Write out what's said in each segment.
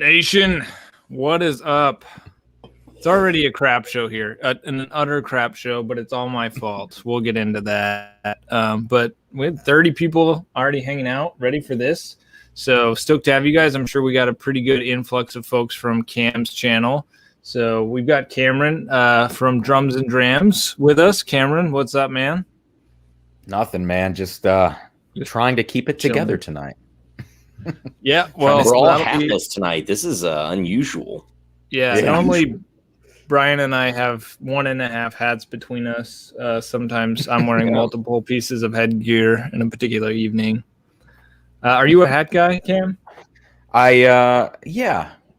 Nation, what is up? It's already a crap show here, an utter crap show, but it's all my fault. We'll get into that. But we had 30 people already hanging out, ready for this. So stoked to have you guys. I'm sure we got a pretty good influx of folks from Cam's channel. So we've got Cameron from Drums and Drams with us. Cameron, what's up, man? Nothing, man. Just trying to keep it together tonight. Yeah, well, we're all hatless tonight. This is unusual. Yeah, normally Brian and I have 1.5 hats between us. Sometimes I'm wearing multiple pieces of headgear in a particular evening. Are you a hat guy, Cam? I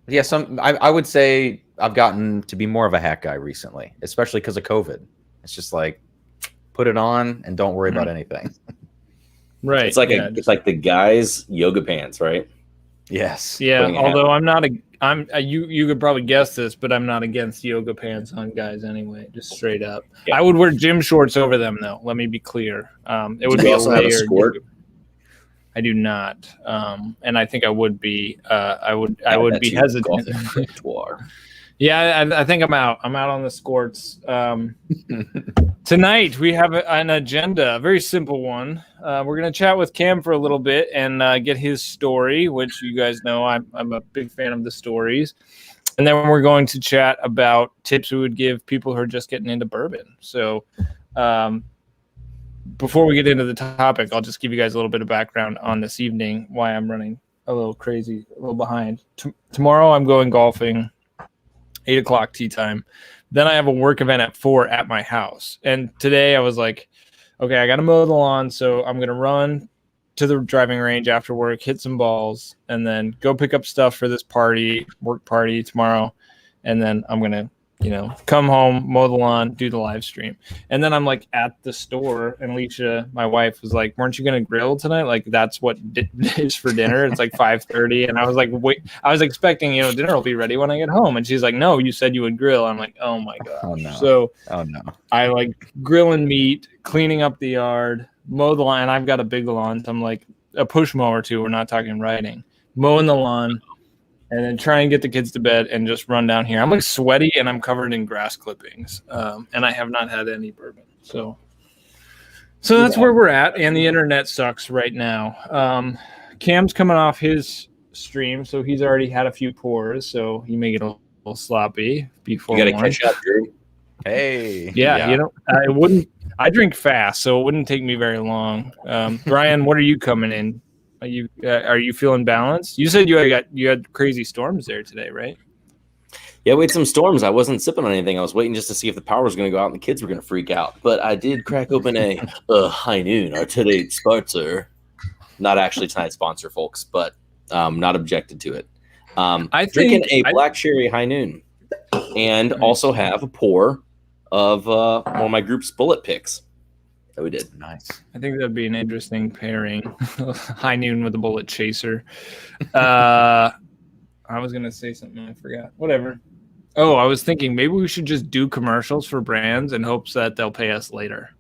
would say I've gotten to be more of a hat guy recently, especially because of COVID. It's just like put it on and don't worry about anything. Right. It's like it's like the guys' yoga pants, right? Yes. Yeah. Although you could probably guess this, but I'm not against yoga pants on guys anyway. Just straight up. Yeah. I would wear gym shorts over them though. Let me be clear. It would be also a layered. I do not, and I think I would be. I would be hesitant. Yeah, I think I'm out. I'm out on the squirts. Tonight we have an agenda, a very simple one. We're going to chat with Cam for a little bit and get his story, which you guys know I'm a big fan of the stories. And then we're going to chat about tips we would give people who are just getting into bourbon. So before we get into the topic, I'll just give you guys a little bit of background on this evening, why I'm running a little crazy, a little behind. Tomorrow I'm going golfing. 8 o'clock tea time. Then I have a work event at 4 at my house. And today I was like, okay, I got to mow the lawn. So I'm going to run to the driving range after work, hit some balls, and then go pick up stuff for this work party tomorrow. And then I'm going to, come home, mow the lawn, do the live stream. And then I'm like at the store, and Alicia, my wife, was like, weren't you going to grill tonight? Like, that's what is for dinner. It's like 5:30. And I was like, wait, I was expecting, dinner will be ready when I get home. And she's like, no, you said you would grill. I'm like, oh my gosh. Oh no. So no. I like grilling meat, cleaning up the yard, mow the lawn. I've got a big lawn. So I'm like a push mower too. We're not talking riding, mowing the lawn. And then try and get the kids to bed and just run down here. I'm like sweaty and I'm covered in grass clippings. And I have not had any bourbon. So that's where we're at. And the internet sucks right now. Cam's coming off his stream, so he's already had a few pours. So he may get a little sloppy before. You got to catch up, Drew. Hey. Yeah. I drink fast, so it wouldn't take me very long. Brian, what are you coming in? Are you feeling balanced? You said you had crazy storms there today, right? Yeah, we had some storms. I wasn't sipping on anything. I was waiting just to see if the power was going to go out and the kids were going to freak out. But I did crack open a High Noon, our today's sponsor. Not actually tonight's sponsor, folks, but not objected to it. Drinking a black cherry High Noon, and also have a pour of one of my group's bullet picks. That we did. Nice. I think that'd be an interesting pairing. High Noon with a bullet chaser. I was going to say something. I forgot. Whatever. Oh, I was thinking maybe we should just do commercials for brands in hopes that they'll pay us later.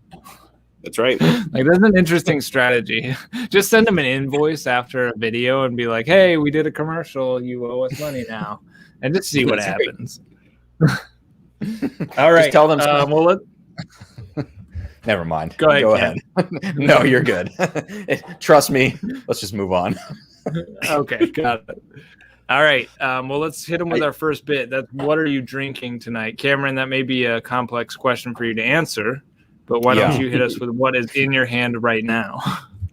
That's right. Like, that's an interesting strategy. Just send them an invoice after a video and be like, hey, we did a commercial. You owe us money now. And just see what happens. All right. Just tell them Never mind. Go ahead. No, you're good. Trust me. Let's just move on. Okay, got it. All right. Well, let's hit them with our first bit. That's what are you drinking tonight? Cameron, that may be a complex question for you to answer, but why don't you hit us with what is in your hand right now?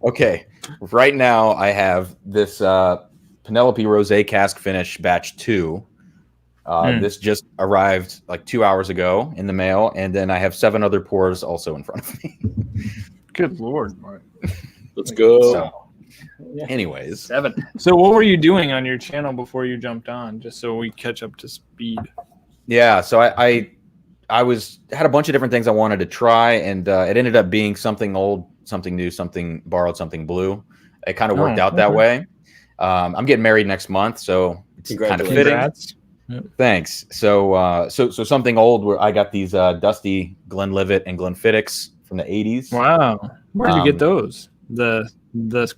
Okay. Right now, I have this Penelope Rosé Cask Finish Batch 2. This just arrived like 2 hours ago in the mail, and then I have 7 other pours also in front of me. Good Lord, Mark. Let's go. So, anyways. 7. So what were you doing on your channel before you jumped on, just so we catch up to speed? Yeah, so I had a bunch of different things I wanted to try, and it ended up being something old, something new, something borrowed, something blue. It kind of worked out that way. I'm getting married next month, so it's kind of fitting. Congrats. Yep. Thanks. So something old where I got these dusty Glenlivet and Glenfiddichs from the 80s. Wow. Where did you get those? The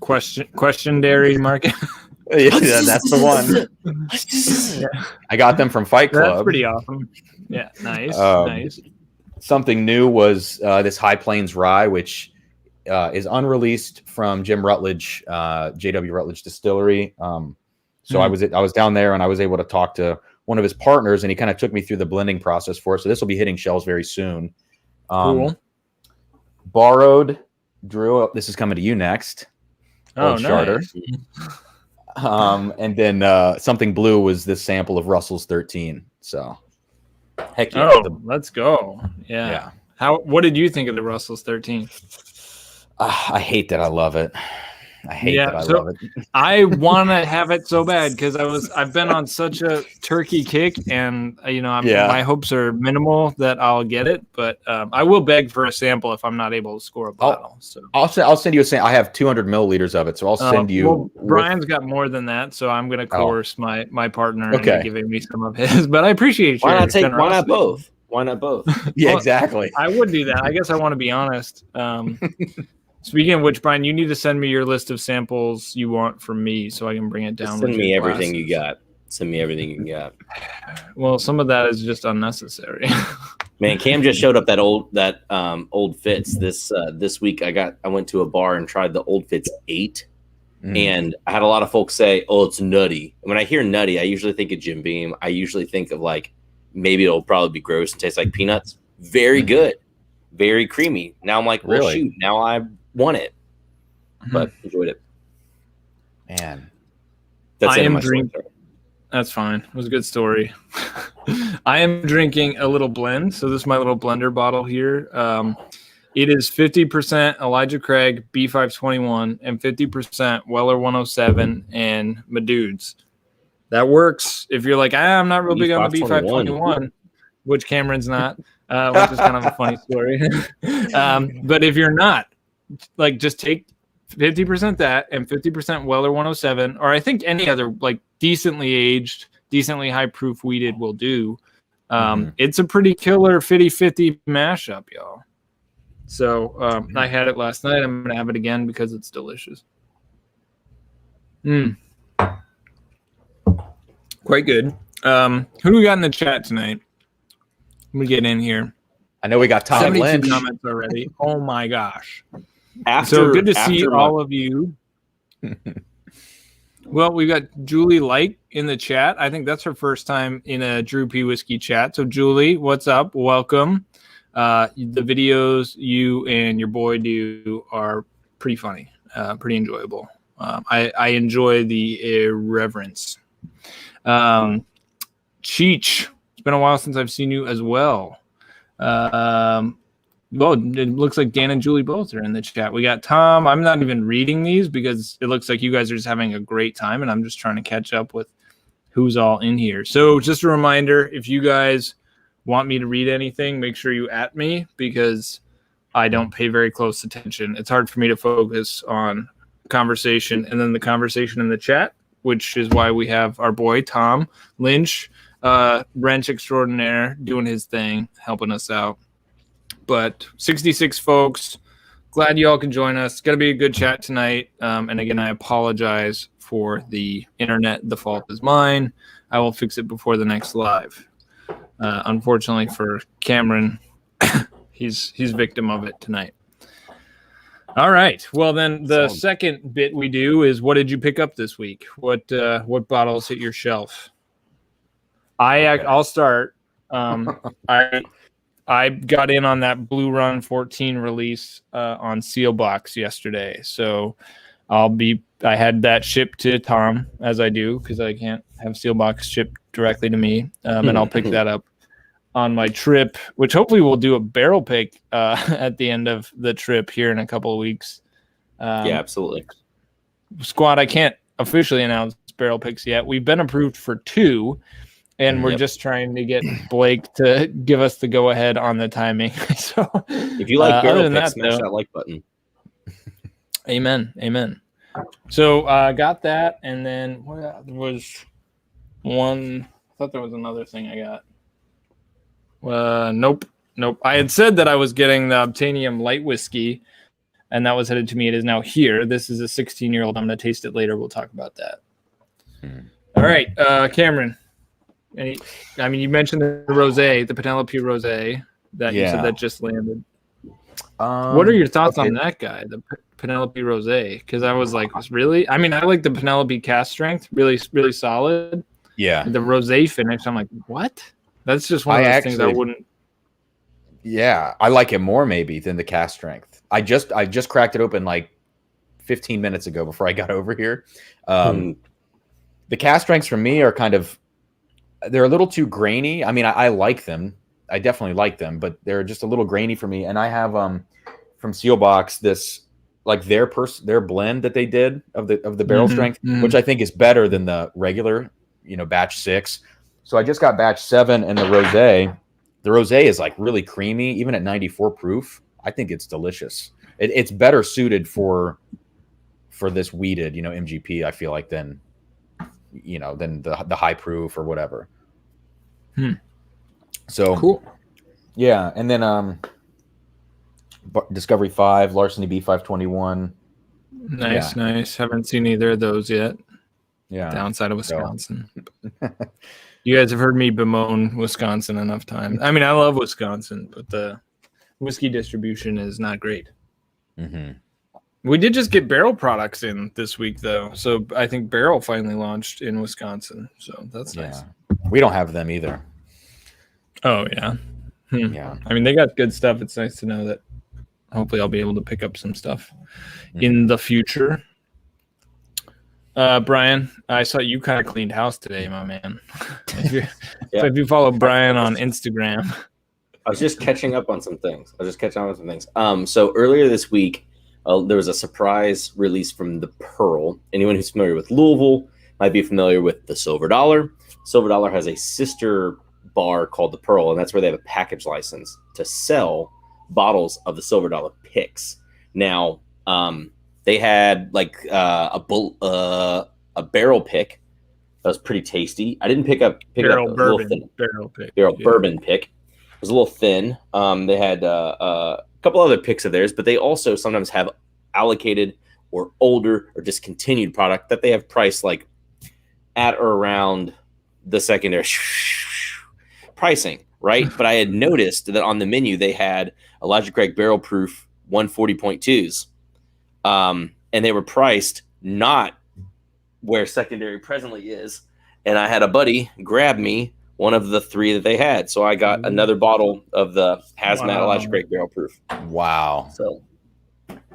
questionary market? Yeah, that's the one. Yeah. I got them from Fight Club. That's pretty awesome. Yeah, nice. Something new was this High Plains Rye, which is unreleased from Jim Rutledge, JW Rutledge Distillery. So I was down there and I was able to talk to one of his partners, and he kind of took me through the blending process for it. So this will be hitting shelves very soon. Cool. Borrowed, Drew. This is coming to you next. Oh, Charter. Nice. And then Something Blue was this sample of Russell's 13. So heck yeah. Oh, let's go. Yeah. What did you think of the Russell's 13? I hate that I love it. Love it. I want to have it so bad because I've been on such a turkey kick, and my hopes are minimal that I'll get it, but I will beg for a sample if I'm not able to score a bottle. I'll send you a sample. I have 200 milliliters of it, so I'll send you. Well, Brian's got more than that, so I'm going to coerce my partner into giving me some of his. But I appreciate why not both? Why not both? Yeah, exactly. I would do that. I guess I want to be honest. Speaking of which, Brian, you need to send me your list of samples you want from me so I can bring it down. Send me everything you got. Send me everything you got. Well, some of that is just unnecessary. Man, Cam just showed up that Old Fitz this week. I went to a bar and tried the Old Fitz 8, and I had a lot of folks say, "Oh, it's nutty." When I hear nutty, I usually think of Jim Beam. I usually think of like maybe it'll probably be gross and taste like peanuts. Very good, very creamy. Now I'm like, well, really? Shoot, now I want it, but enjoyed it. Man, I am drinking. That's fine. It was a good story. I am drinking a little blend. So this is my little blender bottle here. It is 50% Elijah Craig B521 and 50% Weller 107 and Madudes. That works if you're like, I'm not real big on the B521, which Cameron's not, which is kind of a funny story. But if you're not, like, just take 50% that and 50% Weller 107, or I think any other like decently aged, decently high proof weeded will do. It's a pretty killer 50-50 mashup, y'all. So I had it last night. I'm gonna have it again because it's delicious. Quite good. Who do we got in the chat tonight? Let me get in here. I know we got Tom 72 Lynch comments already. Oh my gosh. So good to see all of you. Well, we've got Julie Light in the chat. I think that's her first time in a Drew P. Whiskey chat. So, Julie, what's up? Welcome. The videos you and your boy do are pretty funny, pretty enjoyable. I enjoy the irreverence. Cheech, it's been a while since I've seen you as well. Well, it looks like Dan and Julie both are in the chat. We got Tom. I'm not even reading these because it looks like you guys are just having a great time, and I'm just trying to catch up with who's all in here. So just a reminder, if you guys want me to read anything, make sure you at me because I don't pay very close attention. It's hard for me to focus on conversation and then the conversation in the chat, which is why we have our boy Tom Lynch, wrench extraordinaire, doing his thing, helping us out. But 66 folks, glad you all can join us. It's going to be a good chat tonight. And again, I apologize for the internet. The fault is mine. I will fix it before the next live. Unfortunately for Cameron, he's victim of it tonight. All right. Well, then the second bit we do is, what did you pick up this week? What bottles hit your shelf? I'll start. I got in on that Blue Run 14 release on Seal Box yesterday, so I had that shipped to Tom, as I do because I can't have Seal Box shipped directly to me, and I'll pick that up on my trip, which hopefully we'll do a barrel pick at the end of the trip here in a couple of weeks. Yeah, absolutely. Squad, I can't officially announce barrel picks yet. We've been approved for 2. And we're just trying to get Blake to give us the go-ahead on the timing. So, if you like barrel picks, smash that like button. Amen. So got that, and then there was one. I thought there was another thing I got. Nope. I had said that I was getting the Obtanium light whiskey, and that was headed to me. It is now here. This is a 16-year-old. I'm going to taste it later. We'll talk about that. All right, Cameron. You mentioned the rosé, the Penelope rosé that you said that just landed. What are your thoughts on that guy, the Penelope rosé? Because I was like, really? I mean, I like the Penelope cast strength, really, really solid. Yeah. And the rosé finish, I'm like, what? That's just one of those things I wouldn't. Yeah, I like it more maybe than the cast strength. I just cracked it open like 15 minutes ago before I got over here. The cast strengths for me are they're a little too grainy. I mean, I like them. I definitely like them, but they're just a little grainy for me. And I have from Sealbox this like their blend that they did of the barrel strength, which I think is better than the regular, batch 6. So I just got batch 7 and the rosé. The rosé is like really creamy, even at 94 proof. I think it's delicious. It's better suited for this wheated, MGP. I feel like than the high proof or whatever. So cool. Yeah, and then Discovery 5, Larceny B521. Nice. Haven't seen either of those yet. Yeah, downside of Wisconsin. You guys have heard me bemoan Wisconsin enough times. I mean, I love Wisconsin, but the whiskey distribution is not great. We did just get barrel products in this week, though. So I think Barrel finally launched in Wisconsin. So that's nice. We don't have them either. Oh, yeah. Yeah. I mean, they got good stuff. It's nice to know that hopefully I'll be able to pick up some stuff in the future. Brian, I saw you kind of cleaned house today, my man. If you follow Brian on Instagram. I was just catching up on some things. So earlier this week, there was a surprise release from the Pearl. Anyone who's familiar with Louisville might be familiar with the Silver Dollar. Silver Dollar has a sister bar called the Pearl, and that's where they have a package license to sell bottles of the Silver Dollar picks. Now, they had like a barrel pick that was pretty tasty. I didn't pick up barrel a bourbon thin, barrel pick. Bourbon pick. It was a little thin. They had a couple other picks of theirs, but they also sometimes have allocated or older or discontinued product that they have priced like at or around the secondary pricing, right? But I had noticed that on the menu they had Elijah Craig barrel proof 140.2s. And they were priced not where secondary presently is. And I had a buddy grab me one of the 3 that they had. So I got another bottle of the Hazmat Elijah Craig barrel proof. Wow. So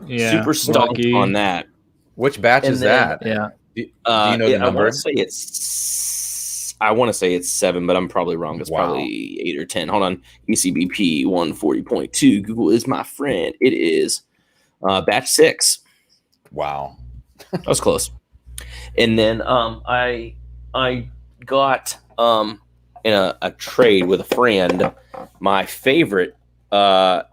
super stoked on that. Which batch is that? Yeah. Do you know the number? I want to say it's 7, but I'm probably wrong. It's probably 8 or 10. Hold on. ECBP 140.2. Google is my friend. It is batch 6. Wow. That was close. And then I got in a trade with a friend my favorite. I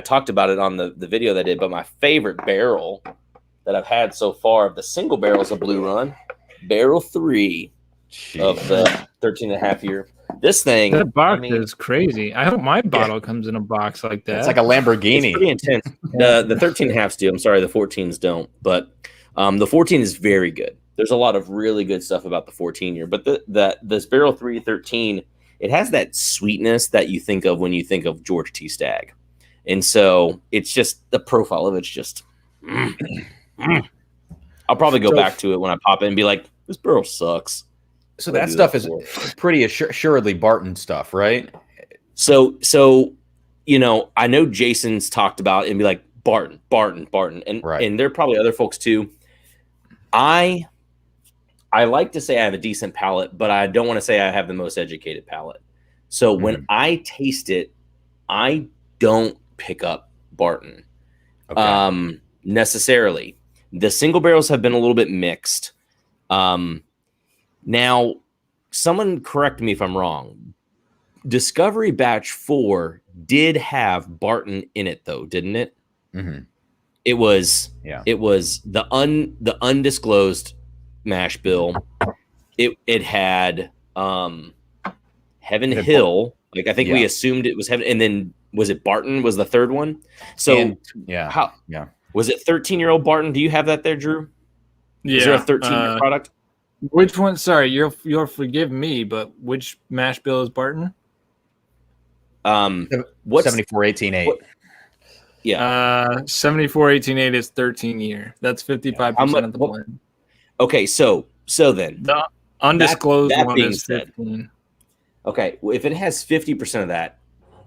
talked about it on the video that I did, but my favorite barrel that I've had so far of the single barrels of Blue Run, Barrel 3 of the 13.5 year. This thing, that box is crazy. I hope my bottle comes in a box like that. It's like a Lamborghini. It's pretty intense. The 13.5s do. I'm sorry, the 14s don't. But the 14 is very good. There's a lot of really good stuff about the 14 year. But this Barrel 3 13, it has that sweetness that you think of when you think of George T. Stagg. And so it's just the profile of it's just. I'll probably go back to it when I pop it and be like, this barrel sucks. So that stuff is pretty assuredly Barton stuff, right? So I know Jason's talked about it and be like Barton, and there are probably other folks too. I like to say I have a decent palate, but I don't want to say I have the most educated palate. So when I taste it, I don't pick up Barton necessarily. The single barrels have been a little bit mixed. Now, someone correct me if I'm wrong. Discovery Batch 4 did have Barton in it, though, didn't it? Mm-hmm. It was the undisclosed mash bill. It had Heaven Hill. Like I think we assumed it was Heaven, and then was it Barton was the third one? So was it 13-year-old Barton? Do you have that there, Drew? Yeah. Is there a 13-year product? Which one? Sorry, you'll forgive me, but which mash bill is Barton? What's 74-18-8. what, yeah. 74-18-8 is 13 year. That's 55% of the blend. Okay, so then The undisclosed that one being is 15. Okay, well, if it has 50% of that,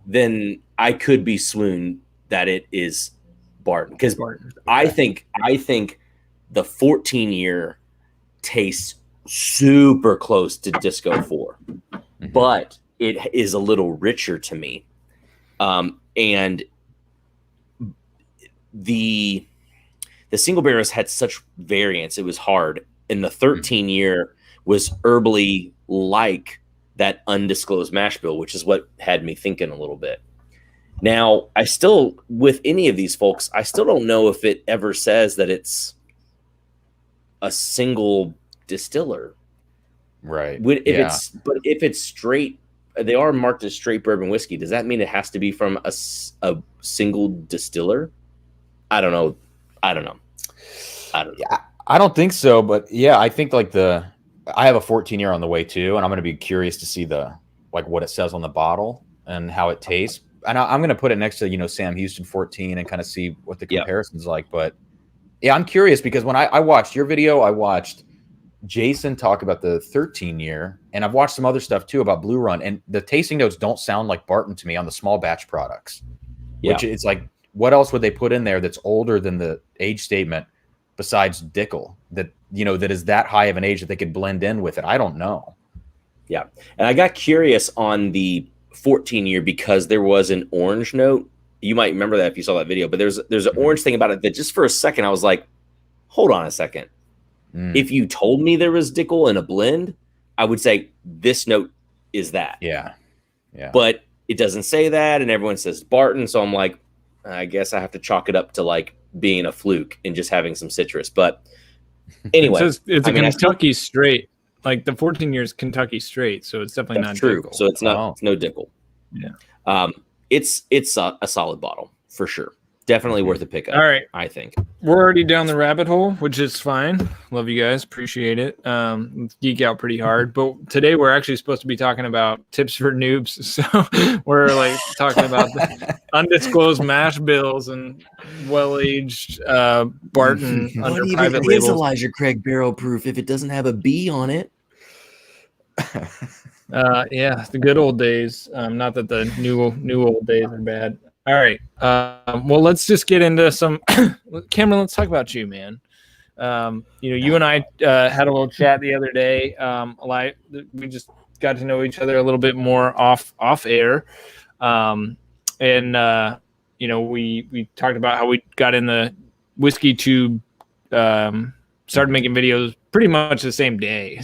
then I could be swooned that it is Barton, because I think the 14-year tastes super close to Disco 4, but it is a little richer to me, and the single barrels had such variance; it was hard, and the 13-year was herbally like that undisclosed mash bill, which is what had me thinking a little bit. Now, I still, with any of these folks, I still don't know if it ever says that it's a single distiller. Right. But if it's straight, they are marked as straight bourbon whiskey. Does that mean it has to be from a single distiller? I don't know. Yeah, I don't think so, but yeah, I think like I have a 14-year on the way too, and I'm going to be curious to see what it says on the bottle and how it tastes. And I'm going to put it next to, Sam Houston 14 and kind of see what the comparison's like. But yeah, I'm curious because when I watched your video, I watched Jason talk about the 13-year, and I've watched some other stuff too about Blue Run, and the tasting notes don't sound like Barton to me on the small batch products. Yeah. Which it's like, what else would they put in there that's older than the age statement besides Dickel that is that high of an age that they could blend in with it? I don't know. Yeah. And I got curious on the 14-year because there was an orange note. You might remember that if you saw that video, but there's an orange thing about it that just for a second I was like, hold on a second. If you told me there was Dickel in a blend, I would say this note is that. Yeah. Yeah. But it doesn't say that, and everyone says Barton, so I'm like, I guess I have to chalk it up to like being a fluke and just having some citrus. But anyway, it's a Kentucky straight. Like the 14 years Kentucky straight, so it's definitely not true. Dickel. So it's not it's no Dickel. Yeah. It's a solid bottle for sure. Definitely worth a pickup. All right. I think we're already down the rabbit hole, which is fine. Love you guys. Appreciate it. Geek out pretty hard. But today we're actually supposed to be talking about tips for noobs. So we're like talking about the undisclosed mash bills and well-aged Barton under private labels. Is Elijah Craig barrel proof if it doesn't have a B on it? Yeah, the good old days. Not that the new old days are bad. All right. Well, let's just get into some. Cameron, let's talk about you, man. You and I had a little chat the other day. We just got to know each other a little bit more off air, and we talked about how we got in the whiskey tube. Started making videos pretty much the same day.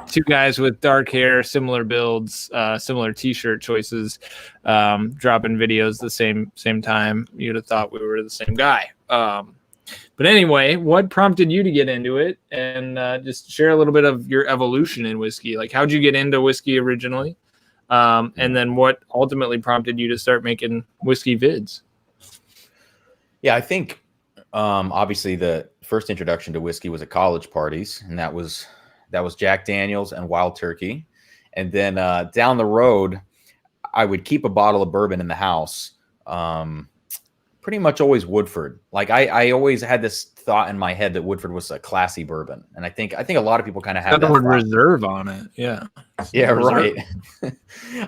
Two guys with dark hair, similar builds, similar T-shirt choices, dropping videos the same time. You'd have thought we were the same guy. But anyway, what prompted you to get into it? And just share a little bit of your evolution in whiskey. Like, how'd you get into whiskey originally? And then what ultimately prompted you to start making whiskey vids? Yeah, I think obviously the first introduction to whiskey was at college parties, and that was Jack Daniels and Wild Turkey. And then down the road, I would keep a bottle of bourbon in the house. Pretty much always Woodford. Like I always had this thought in my head that Woodford was a classy bourbon. And I think a lot of people kind of have that word reserve on it. Yeah. Yeah, right.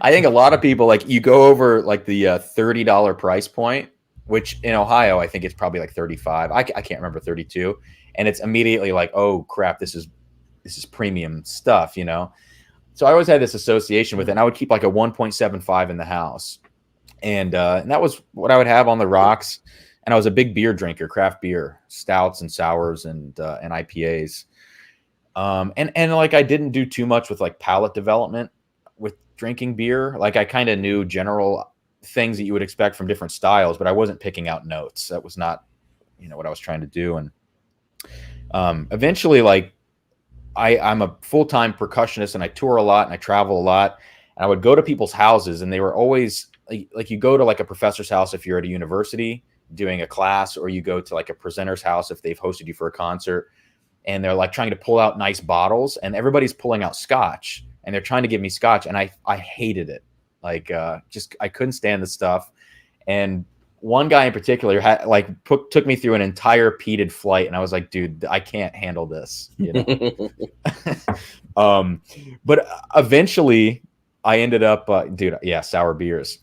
I think a lot of people, like, you go over like the $30 price point, which in Ohio, I think it's probably like 35. I can't remember, 32. And it's immediately like, oh crap, this is premium stuff, So I always had this association with it. And I would keep like a 1.75 in the house. And that was what I would have on the rocks. And I was a big beer drinker, craft beer, stouts and sours and IPAs. And like, I didn't do too much with like palate development with drinking beer. Like, I kind of knew general things that you would expect from different styles, but I wasn't picking out notes. That was not, what I was trying to do. And eventually, like, I'm a full-time percussionist, and I tour a lot and I travel a lot, and I would go to people's houses, and they were always like you go to like a professor's house if you're at a university doing a class, or you go to like a presenter's house if they've hosted you for a concert. and they're like trying to pull out nice bottles, and everybody's pulling out scotch, and they're trying to give me scotch, and I hated it. Like just I couldn't stand the stuff. And one guy in particular had like took me through an entire peated flight, and I was like, dude, I can't handle this, you know. But eventually I ended up sour beers.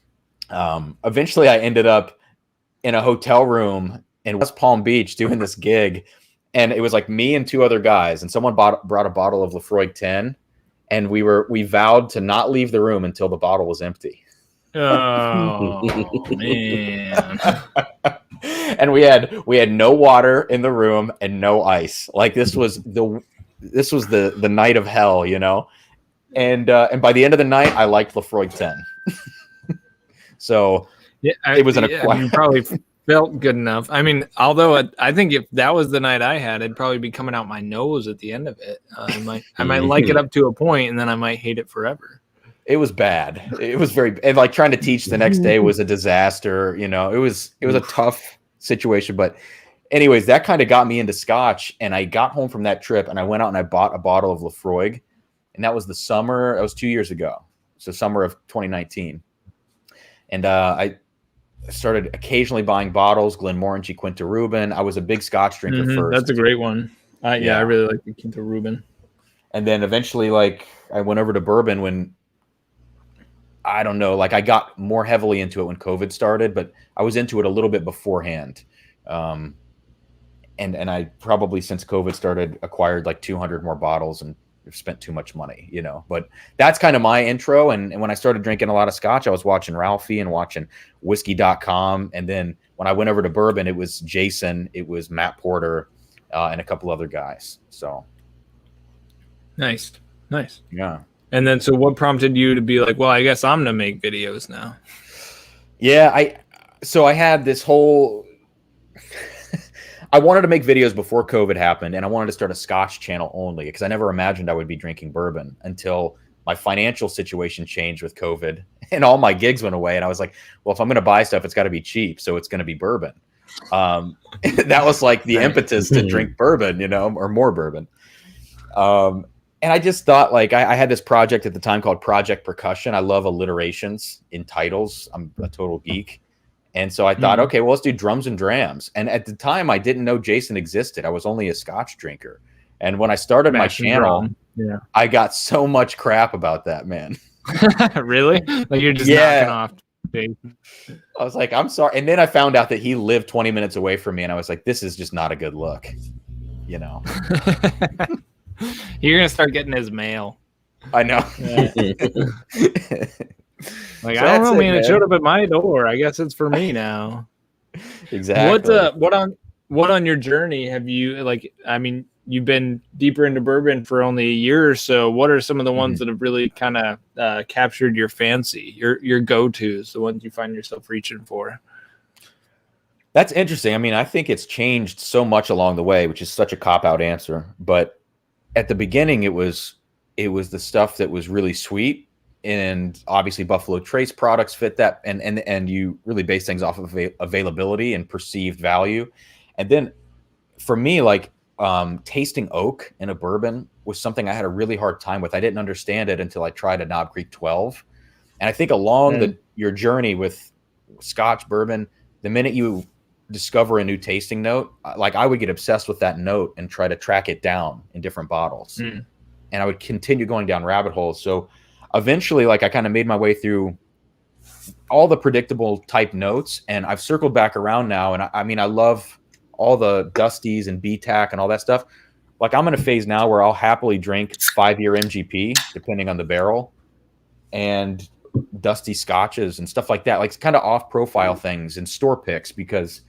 Eventually I ended up in a hotel room in West Palm Beach doing this gig, and it was like me and two other guys, and someone brought a bottle of Lafroig 10, and we vowed to not leave the room until the bottle was empty. Oh man. And we had no water in the room and no ice. Like this was the night of hell, you know. And by the end of the night, I liked Lafroig 10. So yeah, it was an acquired. You probably felt good enough. I mean, although I think if that was the night I had, it'd probably be coming out my nose at the end of it. I might like it up to a point, and then I might hate it forever. It was bad. It was and like trying to teach the next day was a disaster. You know, it was a tough situation. But anyways, that kind of got me into scotch. And I got home from that trip, and I went out and I bought a bottle of Lafroig, and that was the summer. It was 2 years ago, so summer of 2019. And I started occasionally buying bottles, Glenmorangie, Quinta Rubin. I was a big scotch drinker first. That's a great one. I really like the Quinta Rubin. And then eventually, like, I went over to bourbon when, I don't know, like I got more heavily into it when COVID started, but I was into it a little bit beforehand. And I probably since COVID started acquired like 200 more bottles and spent too much money, you know. But that's kind of my intro. And when I started drinking a lot of scotch, I was watching Ralphie and watching whiskey.com. And then when I went over to bourbon, it was Jason, it was Matt Porter, and a couple other guys. So nice. Yeah. And then, so what prompted you to be like, well, I guess I'm going to make videos now? Yeah, I had this whole, I wanted to make videos before COVID happened, and I wanted to start a scotch channel only because I never imagined I would be drinking bourbon until my financial situation changed with COVID and all my gigs went away. And I was like, well, if I'm going to buy stuff, it's got to be cheap. So it's going to be bourbon. That was like the impetus to drink bourbon, you know, or more bourbon. And I just thought, like, I had this project at the time called Project Percussion. I love alliterations in titles. I'm a total geek. And so I thought, okay, well, let's do drums and drams. And at the time, I didn't know Jason existed. I was only a scotch drinker. And when I started my channel, I got so much crap about that, man. Really? Like you're just knocking off Jason. I was like, I'm sorry. And then I found out that he lived 20 minutes away from me. And I was like, this is just not a good look, you know? You're gonna start getting his mail. I know. Yeah. Like, I don't know, man. It showed up at my door. I guess it's for me now. Exactly. What on your journey have you, like? I mean, you've been deeper into bourbon for only a year or so. What are some of the ones that have really kind of captured your fancy? Your go-tos, the ones you find yourself reaching for. That's interesting. I mean, I think it's changed so much along the way, which is such a cop-out answer, but at the beginning, it was the stuff that was really sweet, and obviously Buffalo Trace products fit that, and you really base things off of availability and perceived value. And then for me, like tasting oak in a bourbon was something I had a really hard time with. I didn't understand it until I tried a Knob Creek 12, and I think along your journey with Scotch bourbon, the minute you discover a new tasting note, like I would get obsessed with that note and try to track it down in different bottles, and I would continue going down rabbit holes. So eventually, like, I kind of made my way through all the predictable type notes, and I've circled back around now. And I mean, I love all the Dusties and BTAC and all that stuff. Like, I'm in a phase now where I'll happily drink 5-year MGP, depending on the barrel, and Dusty scotches and stuff like that, like kind of off-profile things and store picks, because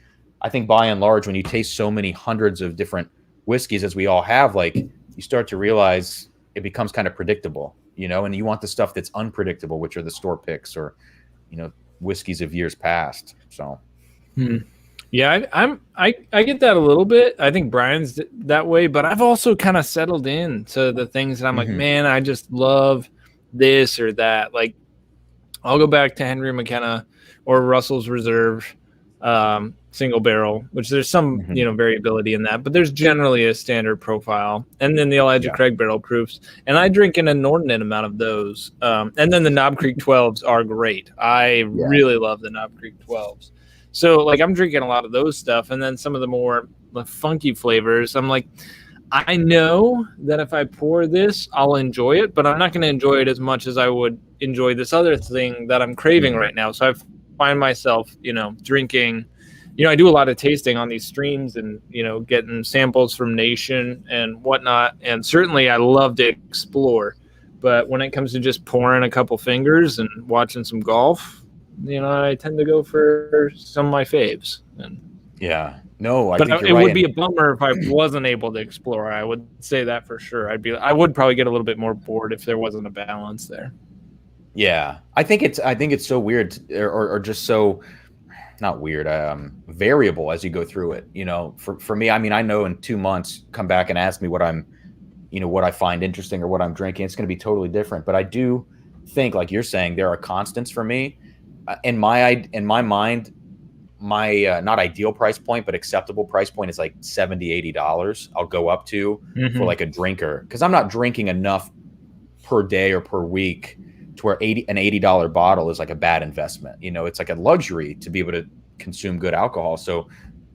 I think by and large, when you taste so many hundreds of different whiskeys as we all have, like, you start to realize it becomes kind of predictable, you know, and you want the stuff that's unpredictable, which are the store picks or, you know, whiskeys of years past. So, yeah, I get that a little bit. I think Brian's that way, but I've also kind of settled in to the things that I'm like, man, I just love this or that. Like, I'll go back to Henry McKenna or Russell's Reserve. single barrel, which there's some variability in that, but there's generally a standard profile. And then the Elijah Craig barrel proofs, and I drink an inordinate amount of those. And then the Knob Creek 12s are great. I really love the Knob Creek 12s. So like I'm drinking a lot of those stuff, and then some of the more funky flavors. I'm like, I know that if I pour this, I'll enjoy it, but I'm not going to enjoy it as much as I would enjoy this other thing that I'm craving right now. So I find myself, drinking, I do a lot of tasting on these streams and, getting samples from Nation and whatnot. And certainly I love to explore. But when it comes to just pouring a couple fingers and watching some golf, I tend to go for some of my faves. And No, I but think it you're would right. be a bummer if I wasn't able to explore. I would say that for sure. I would probably get a little bit more bored if there wasn't a balance there. Yeah, I think it's so weird, or just so not weird, variable as you go through it. For me, I mean, I know in 2 months, come back and ask me what what I find interesting or what I'm drinking. It's going to be totally different. But I do think, like you're saying, there are constants for me. In my mind, my not ideal price point, but acceptable price point is like $70-$80. I'll go up to for like a drinker, because I'm not drinking enough per day or per week to where an $80 bottle is like a bad investment. It's like a luxury to be able to consume good alcohol. So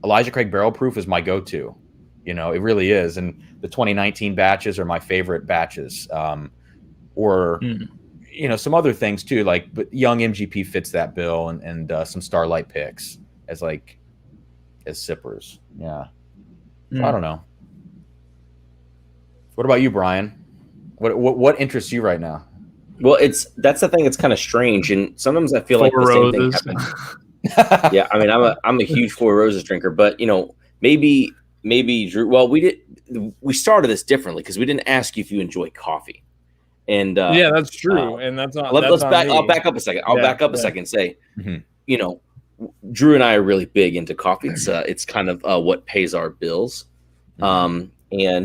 Elijah Craig Barrel Proof is my go-to. It really is. And the 2019 batches are my favorite batches. Some other things too, but Young MGP fits that bill, and some Starlight picks as sippers. Yeah. So I don't know. What about you, Brian? What interests you right now? Well, that's the thing. It's kind of strange, and sometimes I feel like the same thing happens. Yeah, I mean, I'm a huge Four Roses drinker, but maybe Drew. Well, we started this differently because we didn't ask you if you enjoy coffee, and that's true, and that's not. I'll back up a second. I'll back up a second. And say, Drew and I are really big into coffee. It's kind of what pays our bills, and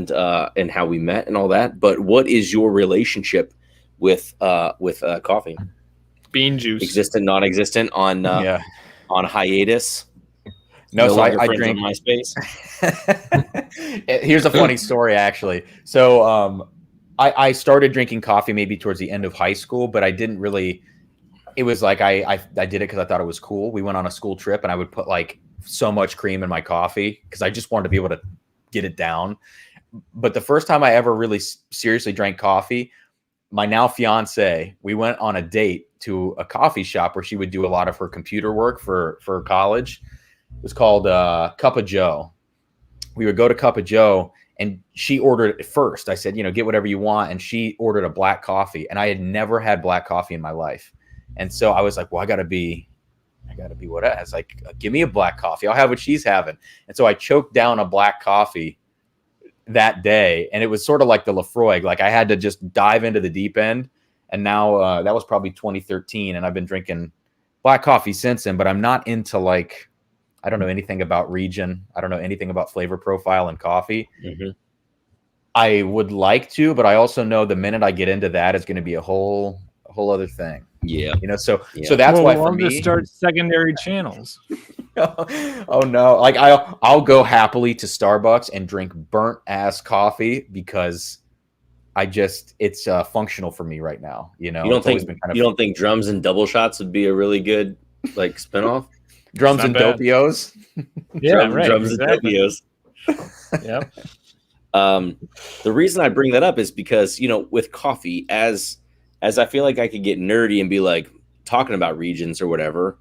how we met and all that. But what is your relationship with coffee? Bean juice, existent, non-existent, on hiatus? No, so I drink on MySpace. Here's a funny story, actually. So I started drinking coffee maybe towards the end of high school, but I didn't really. It was like I did it because I thought it was cool. We went on a school trip, and I would put like so much cream in my coffee because I just wanted to be able to get it down. But the first time I ever really seriously drank coffee, my now fiance, we went on a date to a coffee shop where she would do a lot of her computer work for college. It was called Cup of Joe. We would go to Cup of Joe, and she ordered it first. I said, get whatever you want. And she ordered a black coffee, and I had never had black coffee in my life. And so I was like, well, I gotta be what I was like, give me a black coffee. I'll have what she's having. And so I choked down a black coffee that day. And it was sort of like the Lafroig. Like I had to just dive into the deep end. And now that was probably 2013. And I've been drinking black coffee since then, but I'm not into I don't know anything about region. I don't know anything about flavor profile in coffee. I would like to, but I also know the minute I get into that, it's going to be a whole other thing. Yeah. So that's why for me, me, to start secondary channels. Oh no. Like I'll go happily to Starbucks and drink burnt ass coffee because it's functional for me right now. You don't think Drums and Double Shots would be a really good spinoff? Drums and Dopios. Yeah, Drums and Dopios. Yep. The reason I bring that up is because, with coffee, as I feel like I could get nerdy and be like talking about regions or whatever,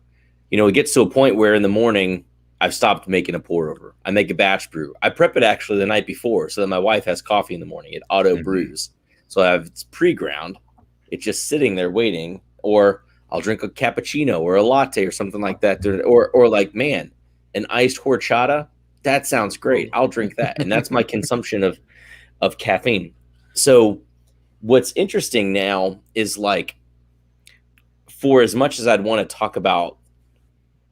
it gets to a point where in the morning I've stopped making a pour over. I make a batch brew. I prep it actually the night before so that my wife has coffee in the morning. It auto brews. So it's pre-ground. It's just sitting there waiting, or I'll drink a cappuccino or a latte or something like that. Or like, man, an iced horchata. That sounds great. I'll drink that. And that's my consumption of caffeine. So what's interesting now is for as much as I'd want to talk about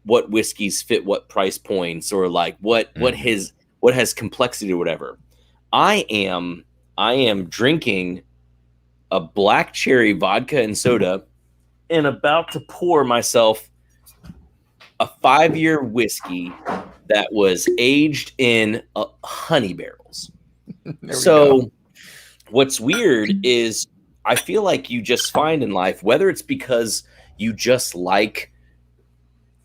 what whiskeys fit what price points or what has complexity or whatever, I am drinking a black cherry vodka and soda and about to pour myself a 5-year whiskey that was aged in honey barrels. So what's weird is I feel like you just find in life, whether it's because you just like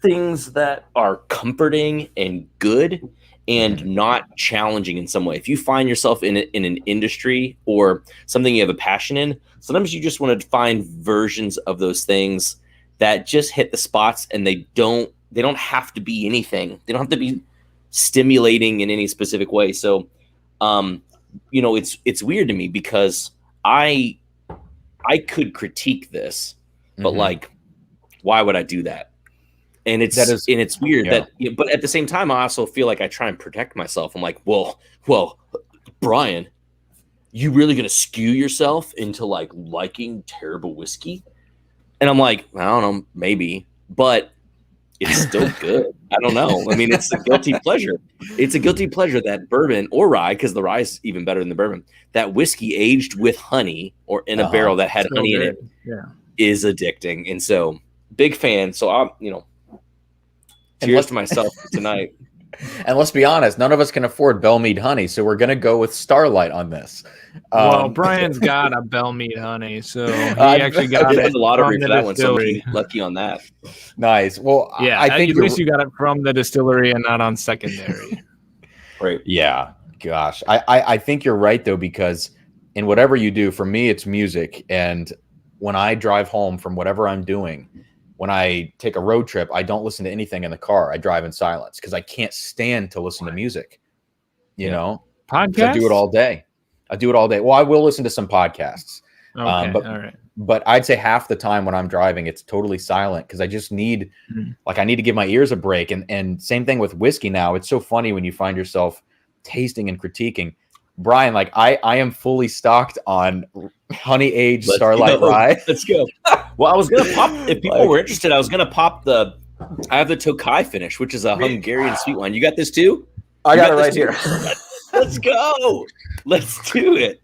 things that are comforting and good and not challenging in some way. If you find yourself in an industry or something you have a passion in, sometimes you just want to find versions of those things that just hit the spots, and they don't have to be anything. They don't have to be stimulating in any specific way. So, it's weird to me because I could critique this, but like, why would I do that? And it's weird that, but at the same time, I also feel like I try and protect myself. I'm like, well, Brian, you really gonna skew yourself into like liking terrible whiskey? And I'm like, I don't know, maybe, but it's still good. I don't know. I mean, it's a guilty pleasure. It's a guilty pleasure that bourbon or rye, because the rye is even better than the bourbon, that whiskey aged with honey or in a barrel that had honey in it is addicting. And so, big fan. So I'm, cheers to myself tonight. And let's be honest, none of us can afford Bellmead honey, so we're going to go with Starlight on this. Well, Brian's got a Bellmead honey, so he actually got it. The lottery for that one, so lucky on that. Nice. Well, yeah, I think at least you got it from the distillery and not on secondary. Right. Yeah. Gosh, I think you're right though, because in whatever you do, for me, it's music, and when I drive home from whatever I'm doing. When I take a road trip, I don't listen to anything in the car. I drive in silence because I can't stand to listen to music. You know, podcasts. I do it all day. Well, I will listen to some podcasts. Okay, all right. But I'd say half the time when I'm driving, it's totally silent because I just need, I need to give my ears a break. And same thing with whiskey now. It's so funny when you find yourself tasting and critiquing. Brian, like I am fully stocked on honey aged Starlight Rye. Let's go. Well, I was gonna pop, if people were interested, I was gonna pop I have the Tokai finish, which is a Hungarian sweet wine. You got this too? I got it right here. Let's go. Let's do it.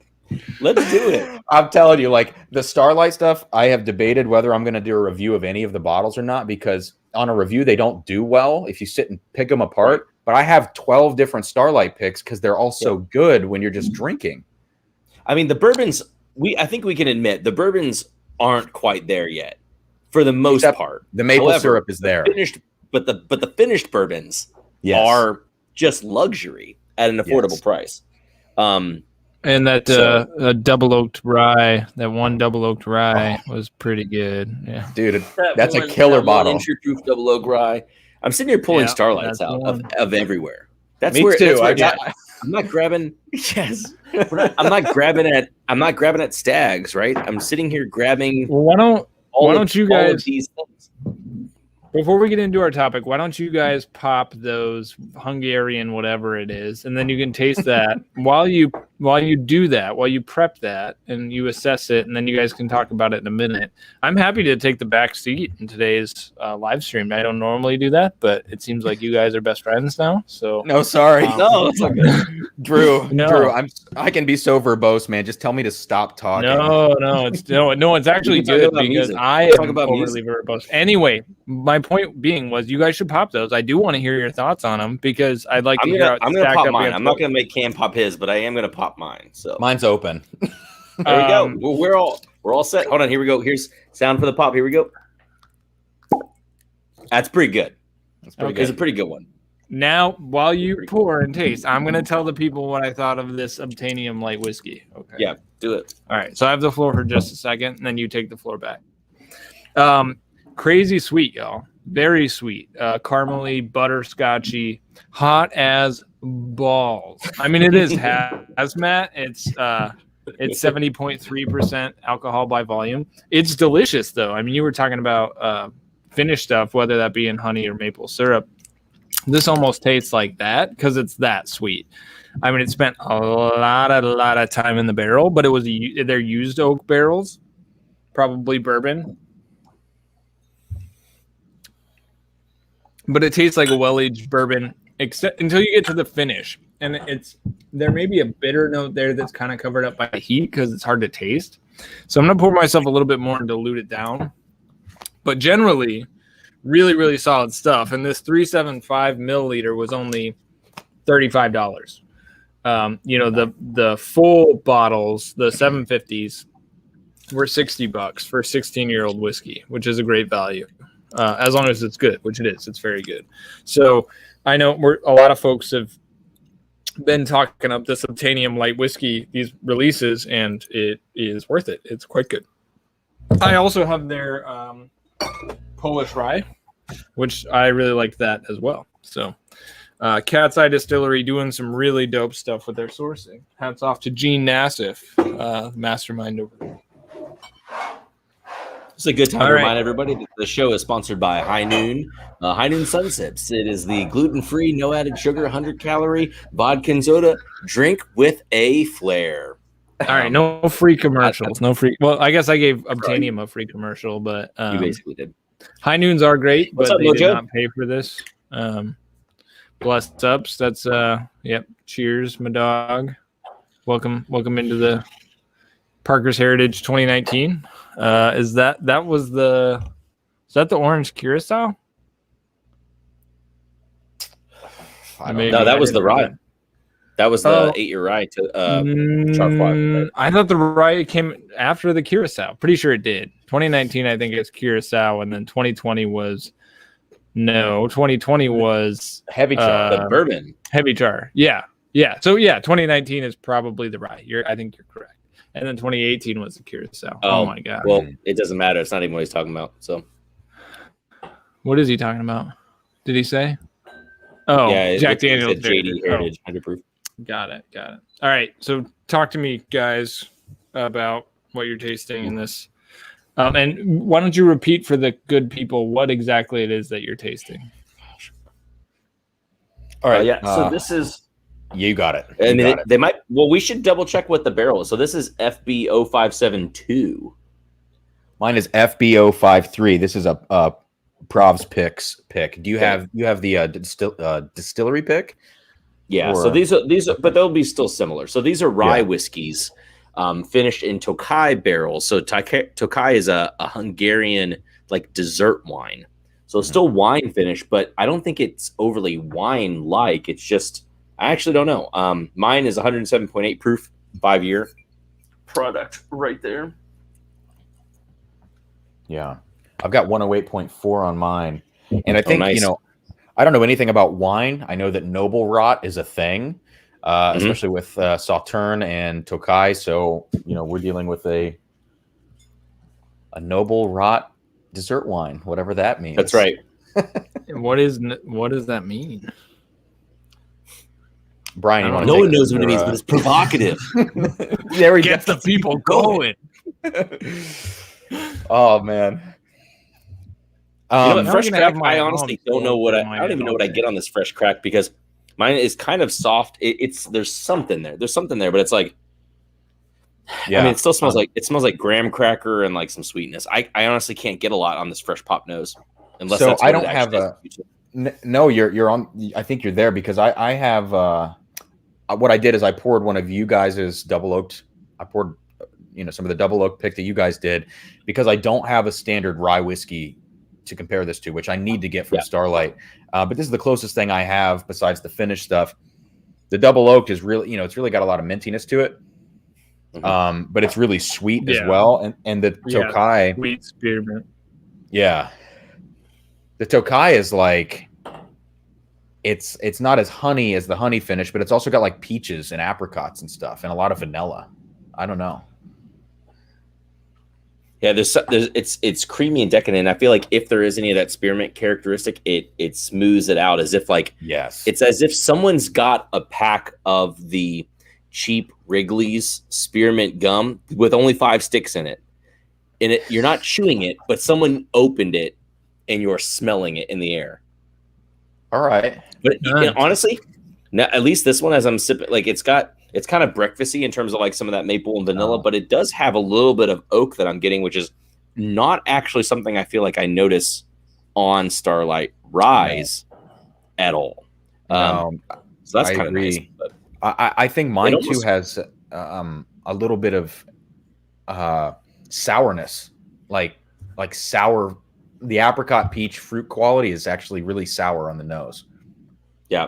I'm telling you, like the Starlight stuff, I have debated whether I'm going to do a review of any of the bottles or not, because on a review, they don't do well if you sit and pick them apart. But I have 12 different Starlight picks because they're all so good when you're just drinking. I mean, the bourbons, I think we can admit the bourbons aren't quite there yet for the most part. The maple syrup is there. But the finished bourbons are just luxury at an affordable price. And that double oaked rye, that one double oaked rye was pretty good. Yeah, dude, that's a killer bottle. Entry proof double oak rye. I'm sitting here pulling Starlights out of everywhere. That's Me where, too. I'm not grabbing. Yes, I'm not grabbing at Stags. Right. I'm sitting here grabbing. Well, why don't you guys? These things. Before we get into our topic, why don't you guys pop those Hungarian whatever it is, and then you can taste that while you do that, while you prep that and you assess it, and then you guys can talk about it in a minute. I'm happy to take the back seat in today's live stream. I don't normally do that, but it seems like you guys are best friends now. So no, sorry, no, it's okay. Drew, I can be so verbose, man. Just tell me to stop talking. It's actually good because I am overly verbose. Anyway, my point being was you guys should pop those. I do want to hear your thoughts on them because I'd like to hear. I'm going to pop mine. I'm not going to make Cam pop his, but I am going to pop mine. So mine's open. There we go. We're all set. Hold on. Here we go. Here's sound for the pop. Here we go. That's pretty good. It's a pretty good one. Now, while you pour and taste, I'm going to tell the people what I thought of this Obtainium light whiskey. Okay. Yeah, do it. All right. So I have the floor for just a second, and then you take the floor back. Crazy sweet, y'all. Very sweet. Caramely, butterscotchy, hot as balls. I mean, it is hazmat. It's 70.3% alcohol by volume. It's delicious, though. I mean, you were talking about finished stuff, whether that be in honey or maple syrup. This almost tastes like that because it's that sweet. I mean, it spent a lot of time in the barrel, but they're used oak barrels, probably bourbon. But it tastes like a well-aged bourbon, except until you get to the finish, and there may be a bitter note there that's kind of covered up by the heat because it's hard to taste. So I'm gonna pour myself a little bit more and dilute it down. But generally, Really, really solid stuff. And this 375 milliliter was only $35. The full bottles, the 750s, were $60 for 16-year-old whiskey, which is a great value. As long as it's good, which it is. It's very good. So I know a lot of folks have been talking up this Obtanium light whiskey, these releases, and it is worth it. It's quite good. I also have their Polish rye, which I really like that as well. So Cat's Eye Distillery doing some really dope stuff with their sourcing. Hats off to Gene Nassif, mastermind over there. It's a good time to remind everybody that the show is sponsored by High Noon. High Noon Sunsets. It is the gluten-free, no added sugar, 100-calorie vodka and soda drink with a flair. All right, no free commercials. No free. Well, I guess I gave Obtanium a free commercial, but you basically did. High Noons are great, What's but up, they Mojo? did not pay for this. Blessed ups. That's yep. Cheers, my dog. Welcome into the Parker's Heritage 2019. Is that the orange curacao? No, that was the rye. That was the 8-year rye to Charfwag. Right? I thought the rye came after the curacao. Pretty sure it did. 2019, I think it's curacao, and then 2020 was 2020 was heavy char, the bourbon. Heavy char. Yeah. So 2019 is probably the rye. I think you're correct. And then 2018 was the curacao. Oh my god. Well, it doesn't matter. It's not even what he's talking about. So, what is he talking about? Did he say? Oh, yeah, Jack Daniel's JD Heritage 100 proof. Got it. All right. So talk to me, guys, about what you're tasting in this. And why don't you repeat for the good people what exactly it is that you're tasting? All right. So this is. You got it. They might. Well, we should double check what the barrel is. So this is FB0572. Mine is FB053. This is a Prov's pick. Do you have the distillery pick? Yeah. So these are, but they'll be still similar. So these are rye whiskeys, finished in Tokai barrels. So Tokai is a Hungarian like dessert wine. So it's still wine finish, but I don't think it's overly wine like. It's just. I actually don't know. Mine is 107.8 proof, 5-year product right there. Yeah. I've got 108.4 on mine. And I think, I don't know anything about wine. I know that noble rot is a thing, especially with Sauterne and Tokai. So, we're dealing with a noble rot dessert wine, whatever that means. That's right. What does that mean? Brian, no one knows what it means, but it's provocative. There we get the people going. Oh man. Fresh crack. I honestly don't know what I don't even know what I get on this fresh crack because mine is kind of soft. There's something there. But it's like, I mean, it still smells like graham cracker and like some sweetness. I honestly can't get a lot on this fresh pop nose unless that's what I don't have a. No, you're on. I think you're there because I have. What I did is I poured one of you guys' double oaked. I poured, some of the double oak pick that you guys did because I don't have a standard rye whiskey to compare this to, which I need to get from Starlight. But this is the closest thing I have besides the finished stuff. The double oak is really, it's really got a lot of mintiness to it. But it's really sweet as well. And the Tokai, sweet spearmint. Yeah. The Tokai is like, it's not as honey as the honey finish, but it's also got like peaches and apricots and stuff and a lot of vanilla. I don't know. Yeah, it's creamy and decadent. I feel like if there is any of that spearmint characteristic, it smooths it out as if it's as if someone's got a pack of the cheap Wrigley's spearmint gum with only 5 sticks in it. And you're not chewing it, but someone opened it and you're smelling it in the air. All right. But honestly, now, at least this one, as I'm sipping, like it's kind of breakfasty in terms of like some of that maple and vanilla, but it does have a little bit of oak that I'm getting, which is not actually something I feel like I notice on Starlight Rise at all. So that's kind of nice. But I think mine too has a little bit of sourness, like sour the apricot peach fruit quality is actually really sour on the nose. Yeah,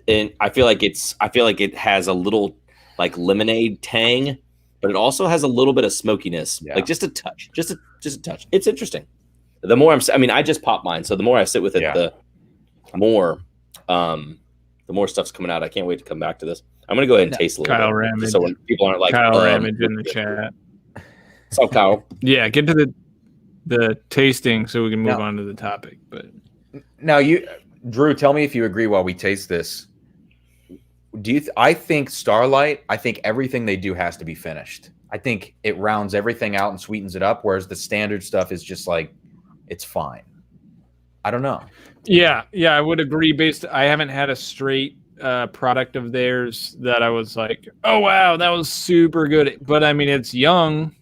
and I feel like it has a little like lemonade tang, but it also has a little bit of smokiness, like just a touch, just a touch. It's interesting. The more I just popped mine, so the more I sit with it, the more stuff's coming out. I can't wait to come back to this. I'm gonna go ahead and taste a little Kyle bit, Ramage. so when people aren't like Kyle Ramage in the chat. What's up, Kyle? Yeah, get to the tasting so we can move on to the topic. But now, Drew, tell me if you agree while we taste this. I think Starlight, I think everything they do has to be finished. I think it rounds everything out and sweetens it up, whereas the standard stuff is just like, it's fine. I don't know. Yeah, I would agree. I haven't had a straight product of theirs that I was like, oh wow, that was super good. But I mean, it's young.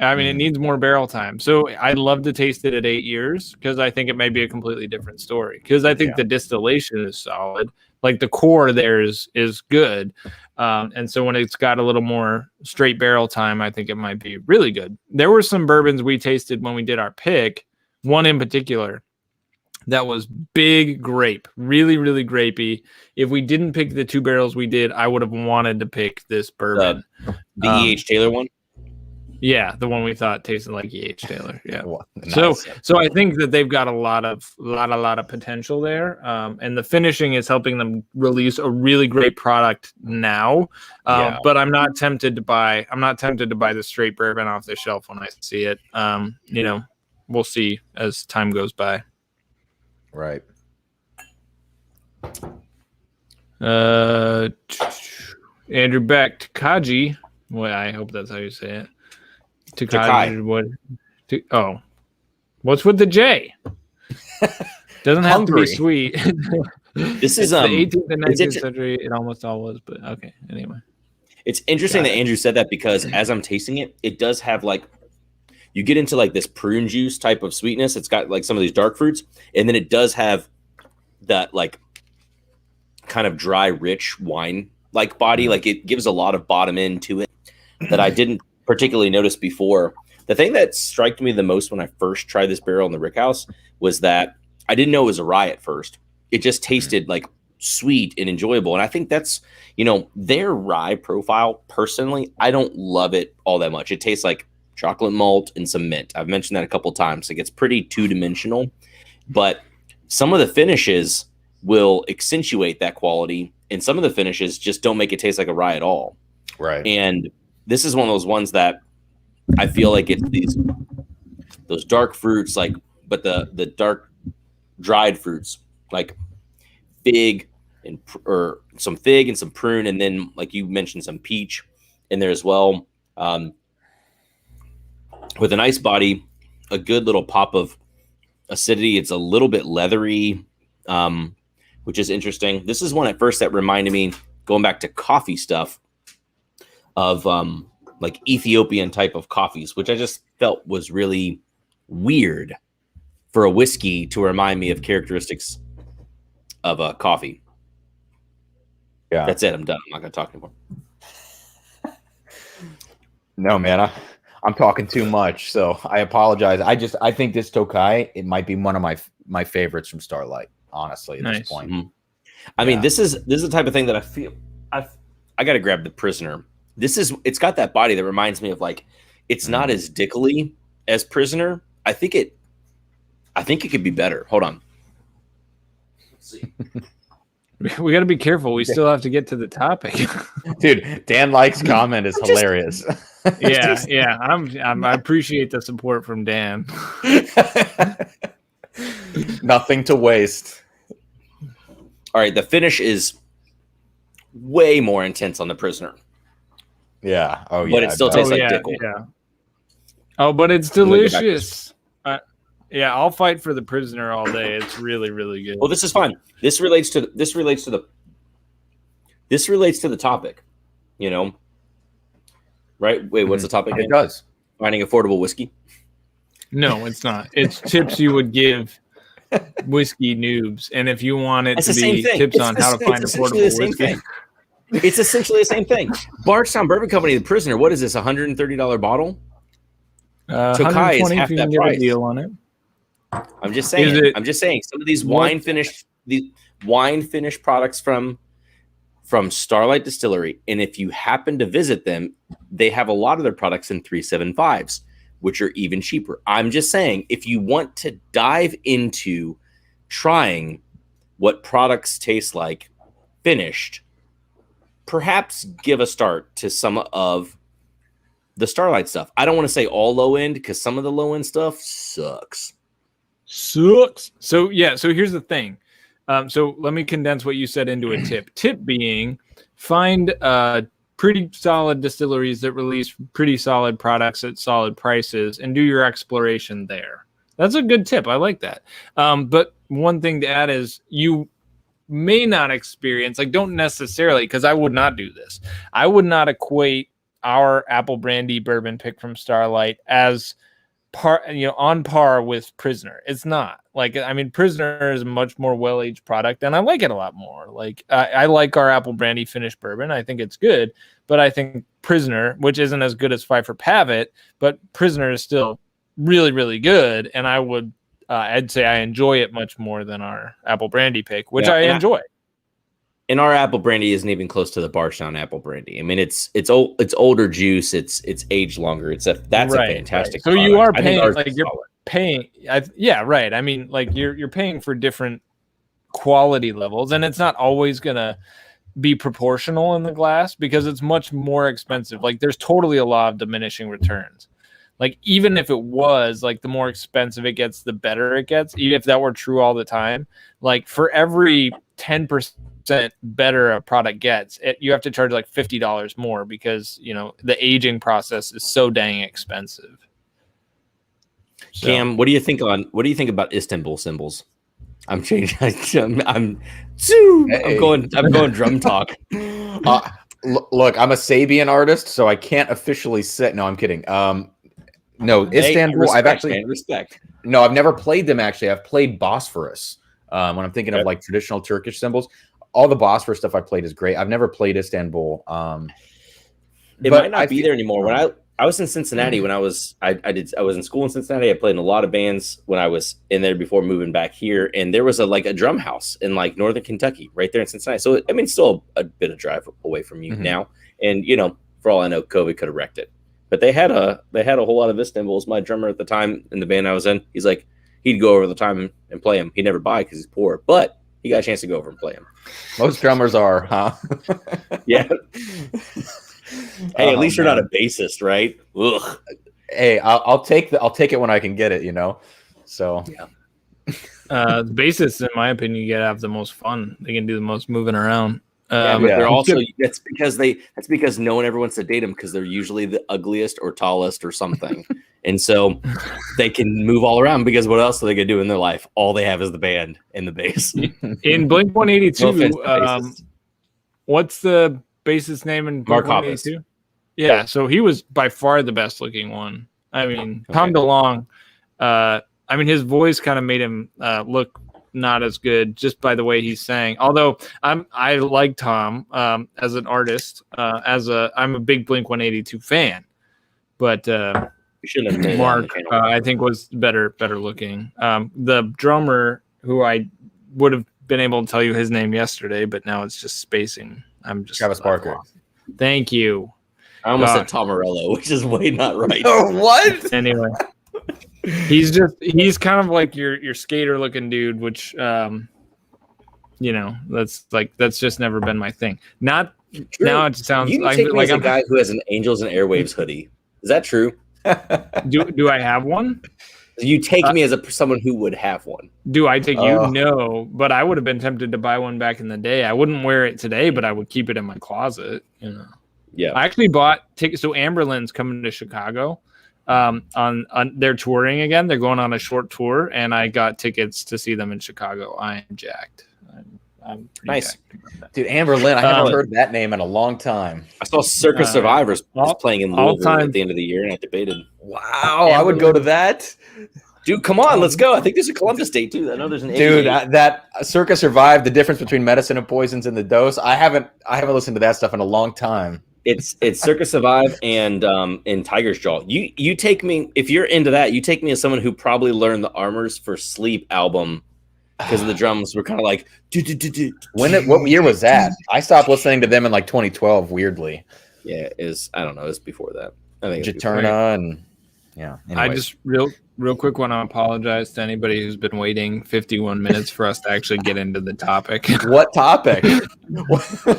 I mean, it needs more barrel time. So I'd love to taste it at 8 years because I think it may be a completely different story. Because I think the distillation is solid. Like the core there is good. And so when it's got a little more straight barrel time, I think it might be really good. There were some bourbons we tasted when we did our pick. One in particular that was big grape, really, really grapey. If we didn't pick the 2 barrels we did, I would have wanted to pick this bourbon. The E.H. Taylor one? Yeah, the one we thought tasted like E.H. Taylor. Yeah. Well, nice. So I think that they've got a lot of potential there, and the finishing is helping them release a really great product now. But I'm not tempted to buy the straight bourbon off the shelf when I see it. We'll see as time goes by. Right. Andrew Beck, Takaji. Well, I hope that's how you say it. Takaji. What's with the J? Doesn't have to be sweet. This is the 18th and 19th century. It almost all was, but okay. Anyway, it's interesting that Andrew said that because as I'm tasting it, it does have like you get into like this prune juice type of sweetness. It's got like some of these dark fruits, and then it does have that like kind of dry, rich wine like body. Like it gives a lot of bottom end to it that I didn't particularly notice before. The thing that struck me the most when I first tried this barrel in the Rickhouse was that I didn't know it was a rye at first. It just tasted like sweet and enjoyable. And I think that's, their rye profile, personally, I don't love it all that much. It tastes like chocolate malt and some mint. I've mentioned that a couple times. Like it's pretty two-dimensional, but some of the finishes will accentuate that quality, and some of the finishes just don't make it taste like a rye at all. Right. And this is one of those ones that I feel like it's those dark fruits, like, but the dark dried fruits, like fig or some fig and some prune, and then like you mentioned, some peach in there as well. With a nice body, a good little pop of acidity. It's a little bit leathery, which is interesting. This is one at first that reminded me, going back to coffee stuff, of like Ethiopian type of coffees, which I just felt was really weird for a whiskey to remind me of characteristics of a coffee. Yeah, that's it. I'm done. I'm not going to talk anymore. No, man, I'm talking too much, so I apologize. I think this Tokai, it might be one of my favorites from Starlight, honestly, at this point. Mm-hmm. I mean, this is the type of thing that I feel I got to grab the Prisoner. It's got that body that reminds me of, like, it's not as dickily as Prisoner. I think it could be better. Hold on. Let's see. We got to be careful. We still have to get to the topic. Dude, Dan Like's comment is hilarious. Yeah. I appreciate the support from Dan. Nothing to waste. All right, the finish is way more intense on the Prisoner. Yeah. Oh, yeah. But it still tastes like Dickel. Yeah. Oh, but it's delicious. I'll fight for the Prisoner all day. It's really, really good. Well, this is fine. This relates to the topic, right? Wait, what's the topic? It does. Finding affordable whiskey. No, it's not. It's tips you would give whiskey noobs, and if you want it to be tips on how to find affordable whiskey. It's essentially the same thing. Bardstown Bourbon Company, the Prisoner. What is this? $130 bottle? Tokai is half if you can get a deal on it. I'm just saying. Some of these wine finished products from Starlight Distillery, and if you happen to visit them, they have a lot of their products in 375s, which are even cheaper. I'm just saying, if you want to dive into trying what products taste like finished, perhaps give a start to some of the Starlight stuff. I don't want to say all low end, because some of the low end stuff sucks. So here's the thing. So let me condense what you said into a tip. Tip being, find pretty solid distilleries that release pretty solid products at solid prices and do your exploration there. That's a good tip. I like that. But one thing to add is, you may not experience, like, don't necessarily, because I would not do this. I would not equate our apple brandy bourbon pick from Starlight as on par with Prisoner. It's not. Like, I mean, Prisoner is a much more well-aged product, and I like it a lot more. Like, I like our apple brandy finished bourbon. I think it's good, but I think Prisoner, which isn't as good as Pfeiffer Pavitt, but Prisoner is still really, really good, and I'd say I enjoy it much more than our apple brandy pick, which I enjoy. And our apple brandy isn't even close to the Barstown apple brandy. I mean, it's older juice. It's aged longer. That's a fantastic. Right. So product. You are paying, like, you're paying. Yeah, right. I mean, like, you're paying for different quality levels, and it's not always gonna be proportional in the glass, because it's much more expensive. Like, there's totally a law of diminishing returns. Like, even if it was, like, the more expensive it gets, the better it gets. Even if that were true all the time, like, for every 10% better a product gets, you have to charge like $50 more, because the aging process is so dang expensive. So. Cam, what do you think about Istanbul symbols? I'm changing. I'm going drum talk. Look, I'm a Sabian artist, so I can't officially say. No, I'm kidding. No, Istanbul. Respect. No, I've never played them. Actually, I've played Bosphorus. When I'm thinking of like traditional Turkish symbols, all the Bosphorus stuff I played is great. I've never played Istanbul. It might not be there anymore. When I was in Cincinnati, when I was in school in Cincinnati, I played in a lot of bands when I was in there before moving back here, and there was a drum house in like northern Kentucky, right there in Cincinnati. So I mean, still a bit of drive away from you now, and for all I know, COVID could have wrecked it. But they had a whole lot of Istanbuls. My drummer at the time in the band I was in, he's like, he'd go over the time and play him. He'd never buy because he's poor, but he got a chance to go over and play him. Most drummers are, huh? Yeah. Hey, at least you're not a bassist, right? Ugh. Hey, I'll take it when I can get it, So yeah. The bassists, in my opinion, get to have the most fun. They can do the most moving around. But they're also that's because no one ever wants to date them, because they're usually the ugliest or tallest or something, and so they can move all around, because what else are they gonna do in their life? All they have is the band and the bass. In Blink 182, what's the bassist name in Blink 182? Yeah, so he was by far the best looking one. I mean, Tom DeLonge. I mean, his voice kind of made him look not as good just by the way he sang. Although I like Tom as an artist. I'm a big Blink 182 fan, but Mark I think was better looking. The drummer, who I would have been able to tell you his name yesterday, but now it's just spacing. I'm just Travis Barker. Thank you. I almost said Tom Morello, which is way not right. Oh, what? Anyway. He's kind of like your skater looking dude, which that's just never been my thing. Not true. Now it sounds like a guy who has an Angels and Airwaves hoodie. Is that true? Do I have one? You take me as someone who would have one. Do I take you? No, but I would have been tempted to buy one back in the day. I wouldn't wear it today, but I would keep it in my closet. Yeah. I actually bought tickets. So Amberlin's coming to Chicago. On they're touring again. They're going on a short tour, and I got tickets to see them in Chicago. I am jacked. I'm nice, dude. Amberlin, I haven't heard that name in a long time. I saw Circus Survivors playing in Louisville at the end of the year, and I debated. Wow, I would go to that. Dude, come on, let's go. I think there's a Columbus date too. I know there's an that Circus Survived, the difference between medicine and poisons in the dose. I haven't listened to that stuff in a long time. It's Circus Survive and Tiger's Jaw. You take me, if you're into that, you take me as someone who probably learned the Armors for Sleep album because of the drums were kind of like. What year was that? I stopped listening to them in like 2012. Weirdly, yeah, I don't know. It's before that. I think Jaturna and yeah. Anyways. I just real quick want to apologize to anybody who's been waiting 51 minutes for us to actually get into the topic. What topic?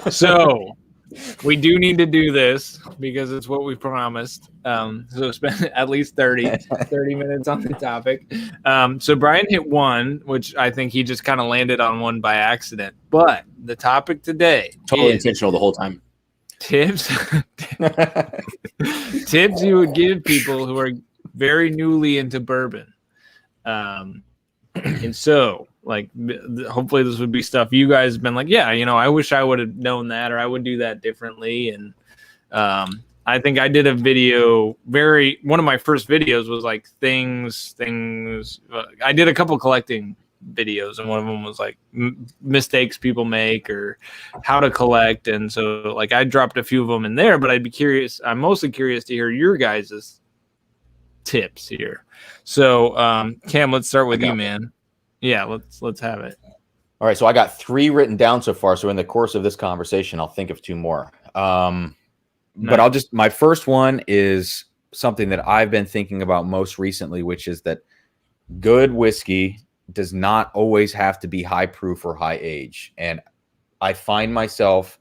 So we do need to do this because it's what we promised. So spend at least 30 minutes on the topic. So Brian hit one, which I think he just kind of landed on one by accident. But the topic today totally intentional the whole time. Tips you would give people who are very newly into bourbon. And so like hopefully this would be stuff you guys have been like, yeah, I wish I would have known that, or I would do that differently. And I think I did a video, one of my first videos was like things I did a couple collecting videos, and one of them was like mistakes people make or how to collect. And so like I dropped a few of them in there, but I'm mostly curious to hear your guys' tips here. So Cam, let's start with you, man. Yeah, let's have it. All right, so I got 3 written down so far. So in the course of this conversation, I'll think of 2 more. But my first one is something that I've been thinking about most recently, which is that good whiskey does not always have to be high proof or high age. And I find myself,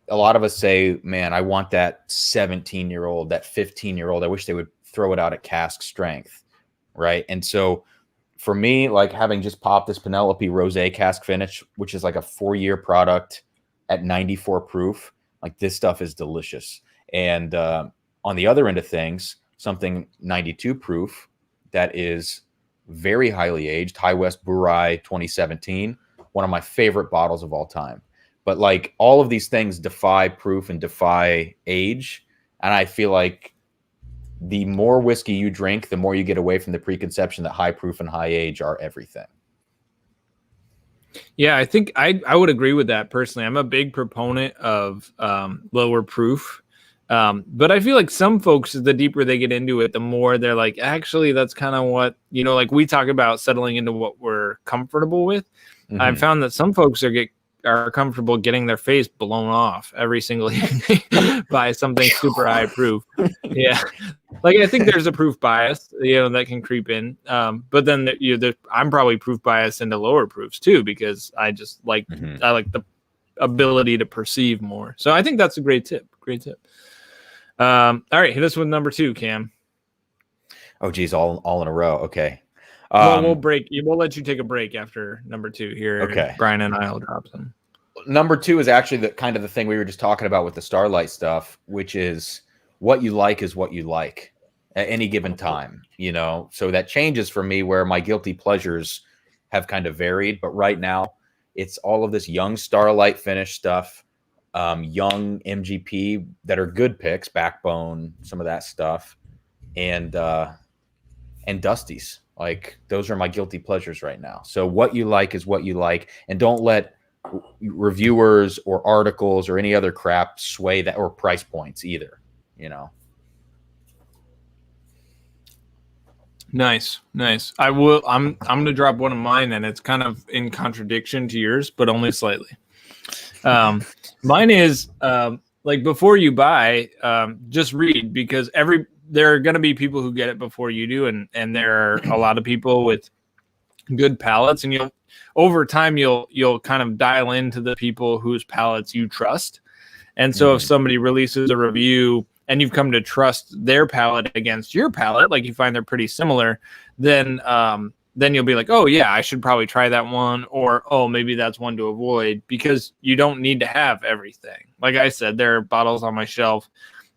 a lot of us say, man, I want that 17-year-old, that 15-year-old. I wish they would throw it out at cask strength, right? And so for me, like having just popped this Penelope Rosé cask finish, which is like a 4-year product at 94 proof, like this stuff is delicious. And on the other end of things, something 92 proof that is very highly aged, High West Burai 2017, one of my favorite bottles of all time. But like all of these things defy proof and defy age. And I feel like the more whiskey you drink, the more you get away from the preconception that high proof and high age are everything. Yeah, I think I would agree with that personally. I'm a big proponent of lower proof. But I feel like some folks, the deeper they get into it, the more they're like, actually, that's kind of what, like we talk about settling into what we're comfortable with. Mm-hmm. I've found that some folks are comfortable getting their face blown off every single evening by something super high proof. Yeah. Like I think there's a proof bias, that can creep in. But then I'm probably proof bias into lower proofs too, because I just like, I like the ability to perceive more. So I think that's a great tip. All right. Hit us with number 2, Cam. Oh geez. All in a row. Okay. Well, we'll break. We'll let you take a break after number 2 here. Okay. Brian and I will drop them. Number 2 is actually the kind of the thing we were just talking about with the Starlight stuff, which is what you like is what you like at any given time, So that changes for me where my guilty pleasures have kind of varied. But right now it's all of this young Starlight finish stuff, young MGP that are good picks, Backbone, some of that stuff, and Dusties. Like those are my guilty pleasures right now. So what you like is what you like, and don't let reviewers or articles or any other crap sway that, or price points either, Nice. I'm going to drop one of mine, and it's kind of in contradiction to yours, but only slightly. Mine is like before you buy, just read, because there are going to be people who get it before you do, and there are a lot of people with good palates, and over time you'll kind of dial into the people whose palates you trust. And so if somebody releases a review and you've come to trust their palate against your palate, like you find they're pretty similar, then you'll be like, oh yeah, I should probably try that one, or oh, maybe that's one to avoid, because you don't need to have everything. Like I said, there are bottles on my shelf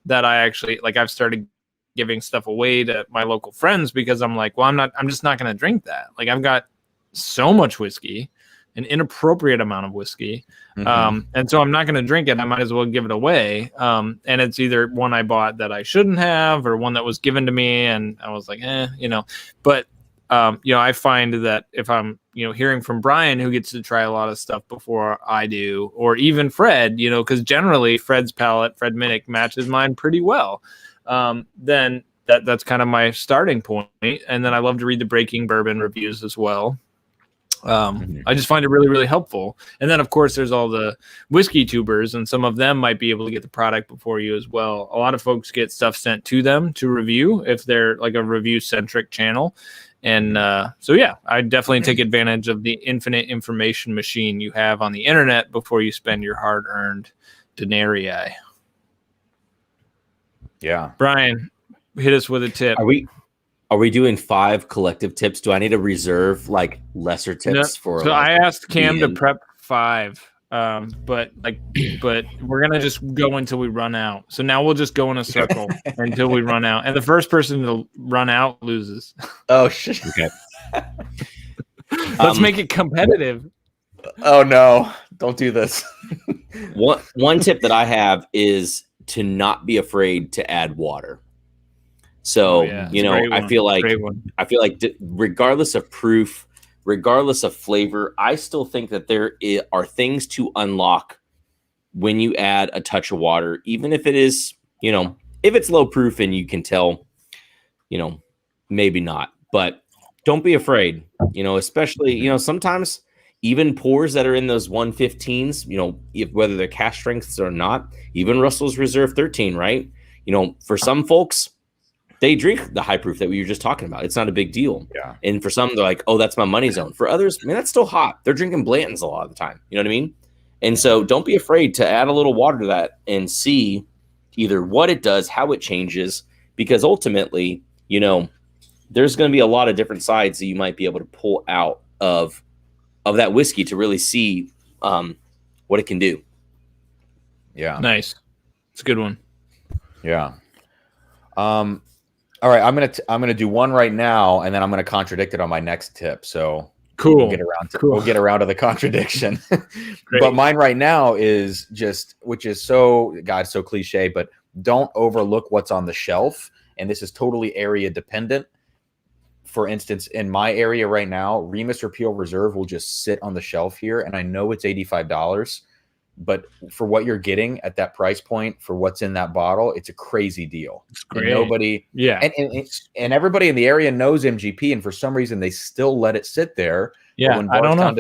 that I actually like. I've started giving stuff away to my local friends because I'm like, well, I'm just not going to drink that. Like I've got so much whiskey, an inappropriate amount of whiskey. And so I'm not going to drink it. I might as well give it away. And it's either one I bought that I shouldn't have, or one that was given to me and I was like, but I find that if I'm, hearing from Brian, who gets to try a lot of stuff before I do, or even Fred, because generally Fred Minnick matches mine pretty well. Then that's kind of my starting point. And then I love to read the Breaking Bourbon reviews as well. I just find it really, really helpful. And then, of course, there's all the whiskey tubers, and some of them might be able to get the product before you as well. A lot of folks get stuff sent to them to review if they're like a review-centric channel. And so, yeah, I definitely take advantage of the infinite information machine you have on the internet before you spend your hard-earned denarii. Yeah. Brian, hit us with a tip. Are we doing 5 collective tips? Do I need to reserve like lesser tips for? So I asked Cam to prep 5, but we're gonna just go until we run out. So now we'll just go in a circle until we run out, and the first person to run out loses. Oh shit! Okay. Let's make it competitive. Oh no! Don't do this. One tip that I have is to not be afraid to add water. So, I feel like regardless of proof, regardless of flavor, I still think that there are things to unlock when you add a touch of water, even if it is, if it's low proof and you can tell, maybe not, but don't be afraid, especially, sometimes even pours that are in those 115s, whether they're cask strengths or not, even Russell's Reserve 13, right? For some folks, they drink the high proof that we were just talking about. It's not a big deal. Yeah. And for some, they're like, oh, that's my money zone. For others, man, that's still hot. They're drinking Blanton's a lot of the time. You know what I mean? And so don't be afraid to add a little water to that and see either what it does, how it changes, because ultimately, there's going to be a lot of different sides that you might be able to pull out of that whiskey to really see what it can do. Yeah. Nice. It's a good one. Yeah. All right, I'm gonna do one right now, and then I'm gonna contradict it on my next tip. So cool. We'll get around to the contradiction. But mine right now is which is so cliche, but don't overlook what's on the shelf. And this is totally area dependent. For instance, in my area right now, Remus Repeal Reserve will just sit on the shelf here, and I know it's $85. But for what you're getting at that price point for what's in that bottle, it's a crazy deal. It's great. And everybody in the area knows MGP, and for some reason they still let it sit there. Yeah, when I don't know.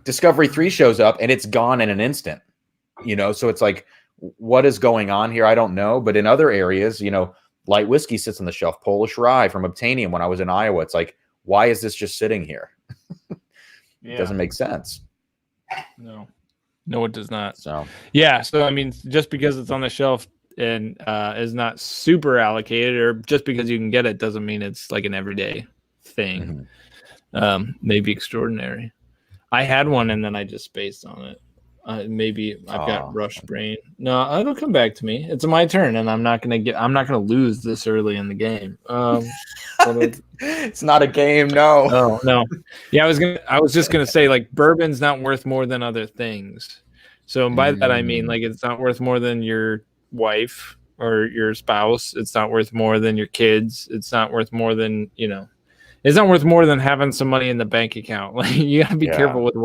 Discovery 3 shows up and it's gone in an instant. So it's like, what is going on here? I don't know. But in other areas, light whiskey sits on the shelf. Polish rye from Obtainium when I was in Iowa. It's like, why is this just sitting here? It doesn't make sense. No, it does not. So I mean, just because it's on the shelf and is not super allocated, or just because you can get it, doesn't mean it's like an everyday thing. Maybe extraordinary. I had one and then I just spaced on it. Maybe I've got rush brain. No, it'll come back to me. It's my turn, and I'm not gonna lose this early in the game. It's not a game, no. No. Yeah, I was just gonna say, like, bourbon's not worth more than other things. So by that I mean, like, it's not worth more than your wife or your spouse. It's not worth more than your kids. It's not worth more than It's not worth more than having some money in the bank account. Like, you gotta be careful with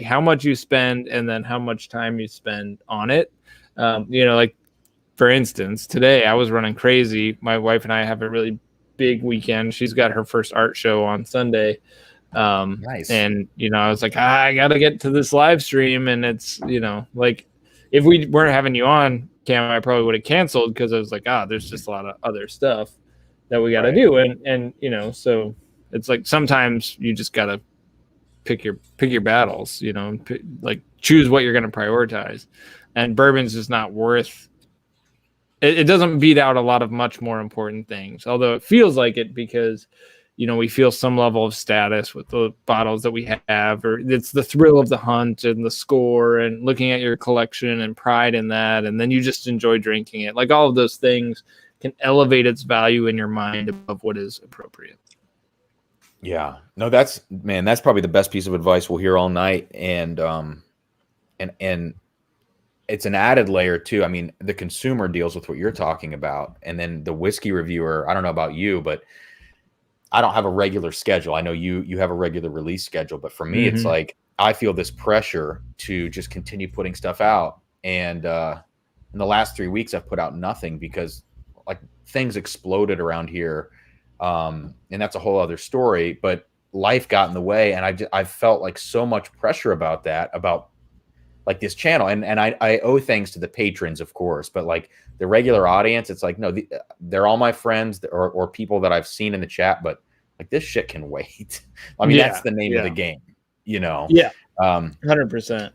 how much you spend and then how much time you spend on it. Like, for instance, today I was running crazy. My wife and I have a really big weekend. She's got her first art show on Sunday. Nice. And I was like, I gotta get to this live stream, and it's like, if we weren't having you on, Cam, I probably would have canceled, because I was like, there's just a lot of other stuff that we got to do. And so it's like, sometimes you just got to pick your battles, and choose what you're going to prioritize. And bourbon's just not worth it. It doesn't beat out a lot of much more important things, although it feels like it, because we feel some level of status with the bottles that we have, or it's the thrill of the hunt and the score and looking at your collection and pride in that. And then you just enjoy drinking it. Like, all of those things can elevate its value in your mind above what is appropriate. Yeah, no, that's probably the best piece of advice we'll hear all night. And it's an added layer too. I mean, the consumer deals with what you're talking about, and then the whiskey reviewer, I don't know about you, but I don't have a regular schedule. I know you have a regular release schedule, but for me, it's like I feel this pressure to just continue putting stuff out. And in the last 3 weeks, I've put out nothing because like things exploded around here. And that's a whole other story, but life got in the way. And I felt like so much pressure about that, about like this channel. And I owe things to the patrons, of course, but like the regular audience, it's like, no, they're all my friends or people that I've seen in the chat, but like this shit can wait. I mean, that's the name of the game, you know? Yeah. 100%. And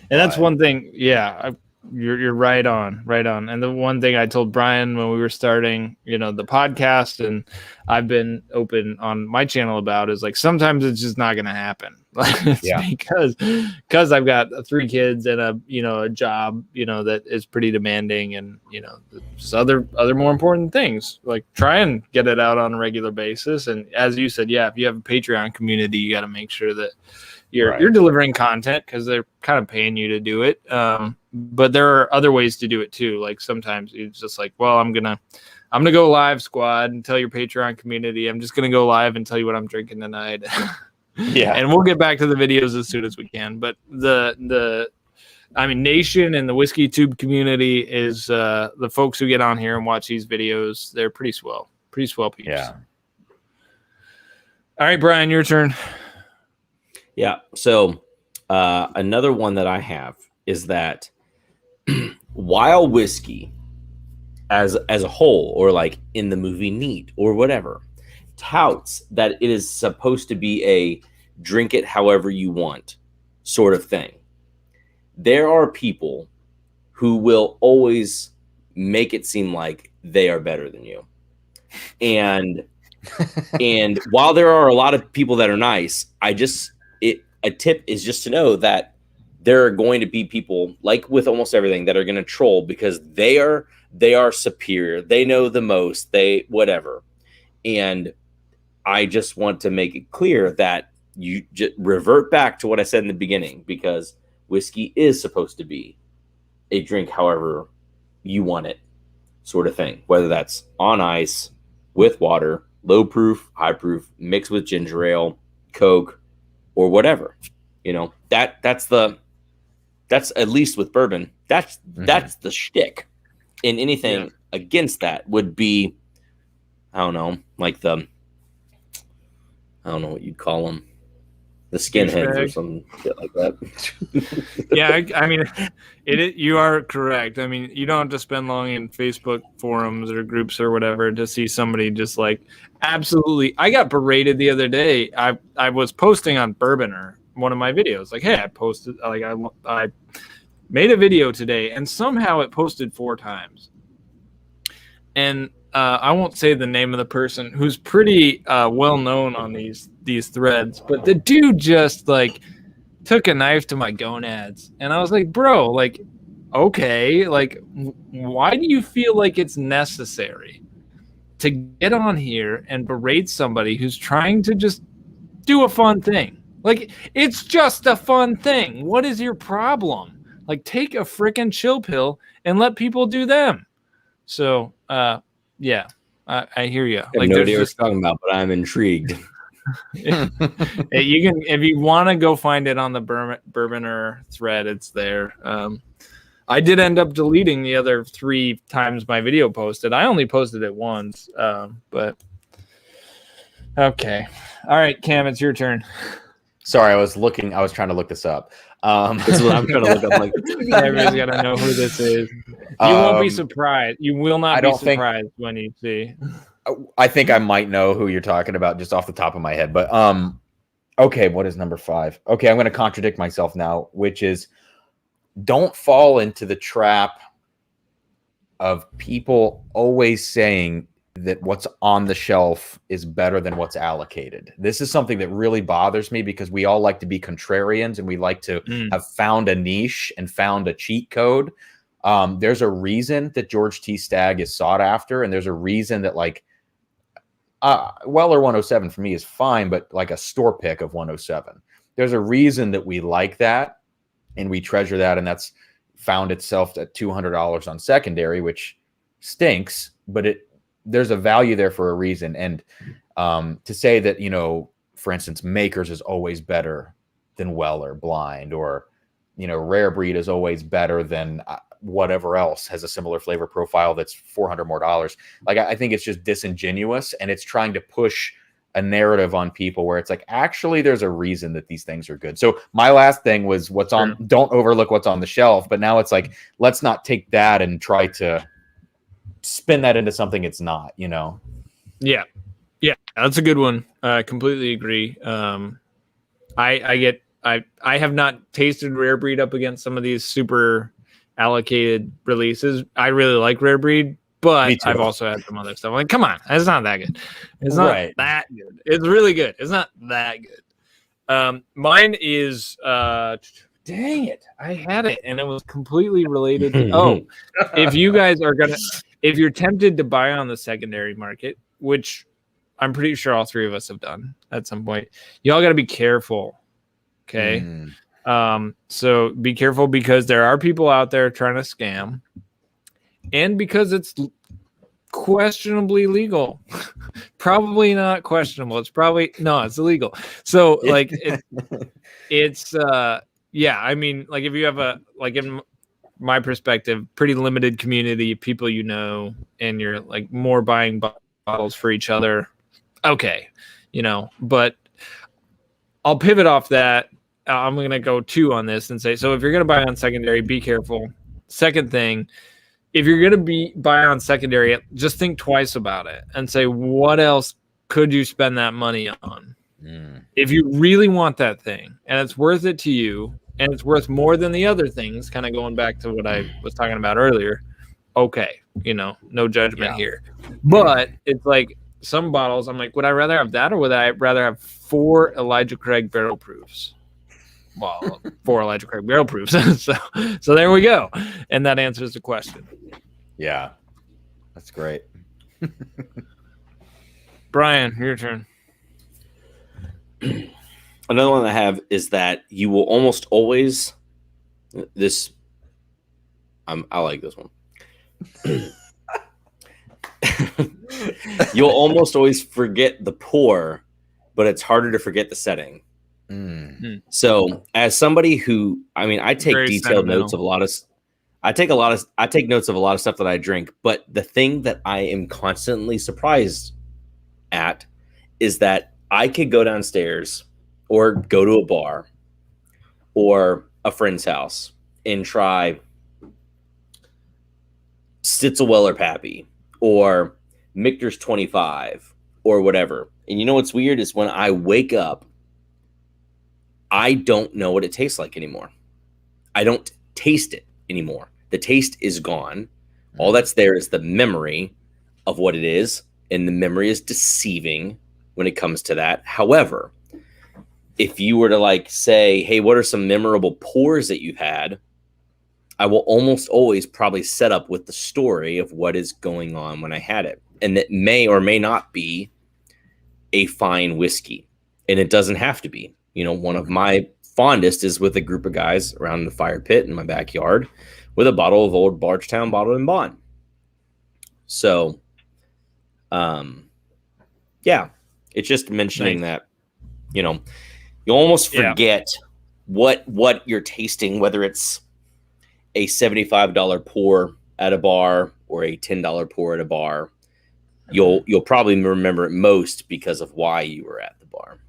that's one thing. Yeah. You're right on. And the one thing I told Brian when we were starting, the podcast, and I've been open on my channel about, is like, sometimes it's just not going to happen. Because I've got 3 kids and a job, that is pretty demanding, and, just other more important things, like try and get it out on a regular basis. And as you said, if you have a Patreon community, you got to make sure that you're delivering content, because they're kind of paying you to do it. But there are other ways to do it too. Like sometimes it's just like, well, I'm gonna go live, squad, and tell your Patreon community I'm just gonna go live and tell you what I'm drinking tonight. And we'll get back to the videos as soon as we can. But Nation and the Whiskey Tube community is the folks who get on here and watch these videos. They're pretty swell people. Yeah. All right, Brian, your turn. Yeah. So another one that I have is that while whiskey as a whole, or like in the movie Neat or whatever, touts that it is supposed to be a drink it however you want sort of thing, there are people who will always make it seem like they are better than you. And while there are a lot of people that are nice, a tip is just to know that there are going to be people, like with almost everything, that are going to troll because they are superior. They know the most, they whatever. And I just want to make it clear that you just revert back to what I said in the beginning, because whiskey is supposed to be a drink however you want it sort of thing, whether that's on ice, with water, low proof, high proof, mixed with ginger ale, Coke, or whatever. That's at least with bourbon. That's the shtick. And anything against that would be, I don't know, like I don't know what you'd call them, the skinheads or some shit like that. You are correct. I mean, you don't have to spend long in Facebook forums or groups or whatever to see somebody just like absolutely. I got berated the other day. I was posting on Bourboner, one of my videos, like, hey, I posted, like, I made a video today, and somehow it posted 4 times. And I won't say the name of the person, who's pretty well known on these threads, but the dude just like took a knife to my gonads, and I was like, bro, like, okay, like, why do you feel like it's necessary to get on here and berate somebody who's trying to just do a fun thing? Like, it's just a fun thing. What is your problem? Like, take a freaking chill pill and let people do them. So, I hear you. I have no idea what you're talking about, but I'm intrigued. You can, if you want to go find it on the Bourboner thread, it's there. I did end up deleting the other 3 times my video posted. I only posted it once, but okay. All right, Cam, it's your turn. Sorry, I was trying to look this up. That's what I'm trying to look up. Like, everybody's got to know who this is. You won't be surprised. You will not be surprised when you see. I think I might know who you're talking about just off the top of my head. But okay, what is number 5? Okay, I'm going to contradict myself now, which is, don't fall into the trap of people always saying that what's on the shelf is better than what's allocated. This is something that really bothers me, because we all like to be contrarians, and we like to have found a niche and found a cheat code. There's a reason that George T. Stagg is sought after, and there's a reason that, like, Weller 107 for me is fine, but like a store pick of 107. There's a reason that we like that, and we treasure that, and that's found itself at $200 on secondary, which stinks, but there's a value there for a reason. And To say that, for instance, Makers is always better than Weller Blind, or, Rare Breed is always better than whatever else has a similar flavor profile that's $400 more. Like, I think it's just disingenuous, and it's trying to push a narrative on people where it's like, actually, there's a reason that these things are good. So my last thing was don't overlook what's on the shelf. But now it's like, let's not take that and try to spin that into something it's not, Yeah. Yeah, that's a good one. I completely agree. I have not tasted Rare Breed up against some of these super allocated releases. I really like Rare Breed, but I've also had some other stuff. I'm like, come on, it's not that good. It's not that good. It's really good. It's not that good. Mine is dang it, I had it and it was completely related to if you're tempted to buy on the secondary market, which I'm pretty sure all three of us have done at some point, y'all got to be careful. Okay. So be careful, because there are people out there trying to scam, and because it's questionably legal. Probably not questionable. It's illegal. So like it's I mean, like, if you have in my perspective, pretty limited community of people, and you're like more buying bottles for each other. Okay. But I'll pivot off that. I'm going to go 2 on this and say, so if you're going to buy on secondary, be careful. Second thing, if you're going to buy on secondary, just think twice about it and say, what else could you spend that money on? If you really want that thing and it's worth it to you, and it's worth more than the other things, kind of going back to what I was talking about earlier, okay, no judgment here. But it's like some bottles, I'm like, would I rather have that, or would I rather have 4 Elijah Craig barrel proofs? Well, 4 Elijah Craig barrel proofs. so there we go. And that answers the question. Yeah, that's great. Brian, your turn. Another one I have is that you will almost always I like this one. You'll almost always forget the pour, but it's harder to forget the setting. So as somebody who, I take detailed notes of I take notes of a lot of stuff that I drink, but the thing that I am constantly surprised at is that I could go downstairs or go to a bar or a friend's house and try Stitzelweller Pappy or Michter's 25 or whatever. And you know what's weird is when I wake up, I don't know what it tastes like anymore. I don't taste it anymore. The taste is gone. All that's there is the memory of what it is, and the memory is deceiving when it comes to that. However, if you were to say, hey, what are some memorable pours that you've had? I will almost always probably set up with the story of what is going on when I had it. And that may or may not be a fine whiskey. And it doesn't have to be. One of my fondest is with a group of guys around the fire pit in my backyard with a bottle of old Bardstown Bottled and Bond. So, it's just mentioning that, you almost forget what you're tasting, whether it's a $75 pour at a bar or a $10 pour at a bar. You'll probably remember it most because of why you were at the bar.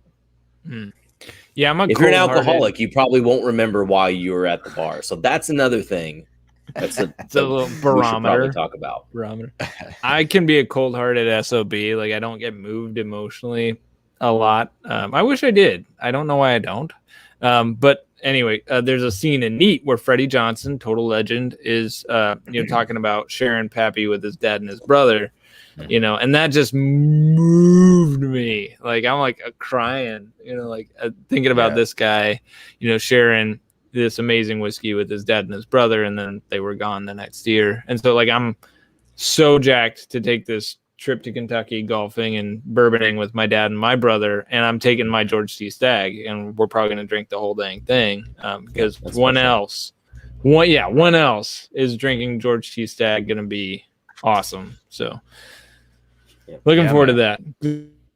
Yeah, if you're an alcoholic, you probably won't remember why you were at the bar. So that's another thing. It's a little barometer. We should probably talk about barometer. I can be a cold-hearted SOB. Like, I don't get moved emotionally a lot. I wish I did. I don't know why I don't. But anyway, there's a scene in Neat where Freddie Johnson, total legend, is talking about sharing Pappy with his dad and his brother. And that just moved me. Like, I'm crying, thinking about this guy, sharing this amazing whiskey with his dad and his brother, and then they were gone the next year. And so, I'm so jacked to take this trip to Kentucky golfing and bourboning with my dad and my brother, and I'm taking my George T. Stagg, and we're probably going to drink the whole dang thing because one else is drinking George T. Stagg, going to be awesome. So looking forward to that.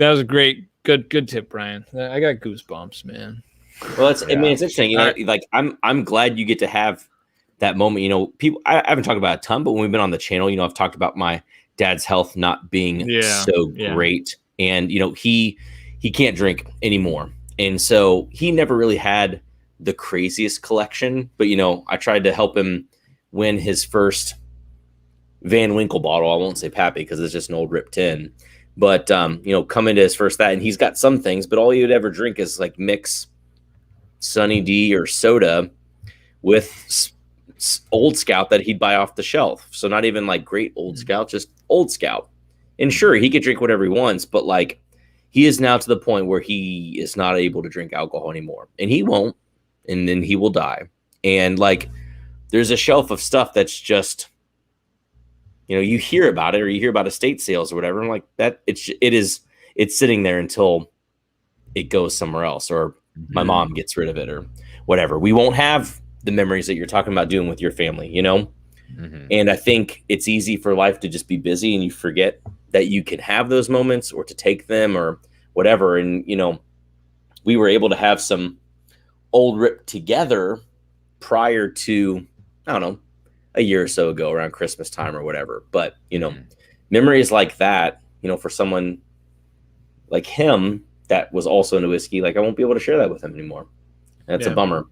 That was a good tip, Brian. I got goosebumps, man. Well, I mean, it's interesting. You know, like I'm glad you get to have that moment. You know, people. I haven't talked about it a ton, but when we've been on the channel, you know, I've talked about my dad's health not being so great, and you know, he can't drink anymore, and so he never really had the craziest collection. But you know, I tried to help him win his first Van Winkle bottle. I won't say Pappy because it's just an old Rip tin. But you know, come into his first that, and he's got some things, but all he would ever drink is like mix Sunny D or soda with Old Scout that he'd buy off the shelf. So not even like great Old Scout, just Old Scout. And sure, he could drink whatever he wants, but like he is now to the point where he is not able to drink alcohol anymore, and he won't, and then he will die. And like, there's a shelf of stuff that's just, you know, you hear about it or you hear about estate sales or whatever. And like that, it's sitting there until it goes somewhere else, or my mom gets rid of it or whatever. We won't have the memories that you're talking about doing with your family, you know? And I think it's easy for life to just be busy and you forget that you can have those moments or to take them or whatever. And, you know, we were able to have some old Rip together prior to, I don't know, a year or so ago around Christmas time or whatever. But, you know, memories like that, you know, for someone like him that was also into whiskey, like I won't be able to share that with him anymore. That's a bummer.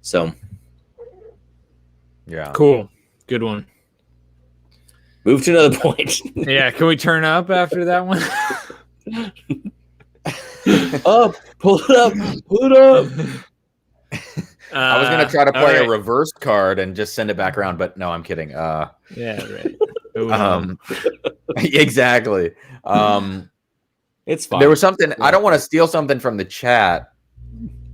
So, yeah, cool, good one. Move to another point. Yeah, can we turn up after that one? Up, pull it up. I was gonna try to play a reverse card and just send it back around, but no, I'm kidding. Yeah, right. Exactly. It's fine. There was something. I don't want to steal something from the chat,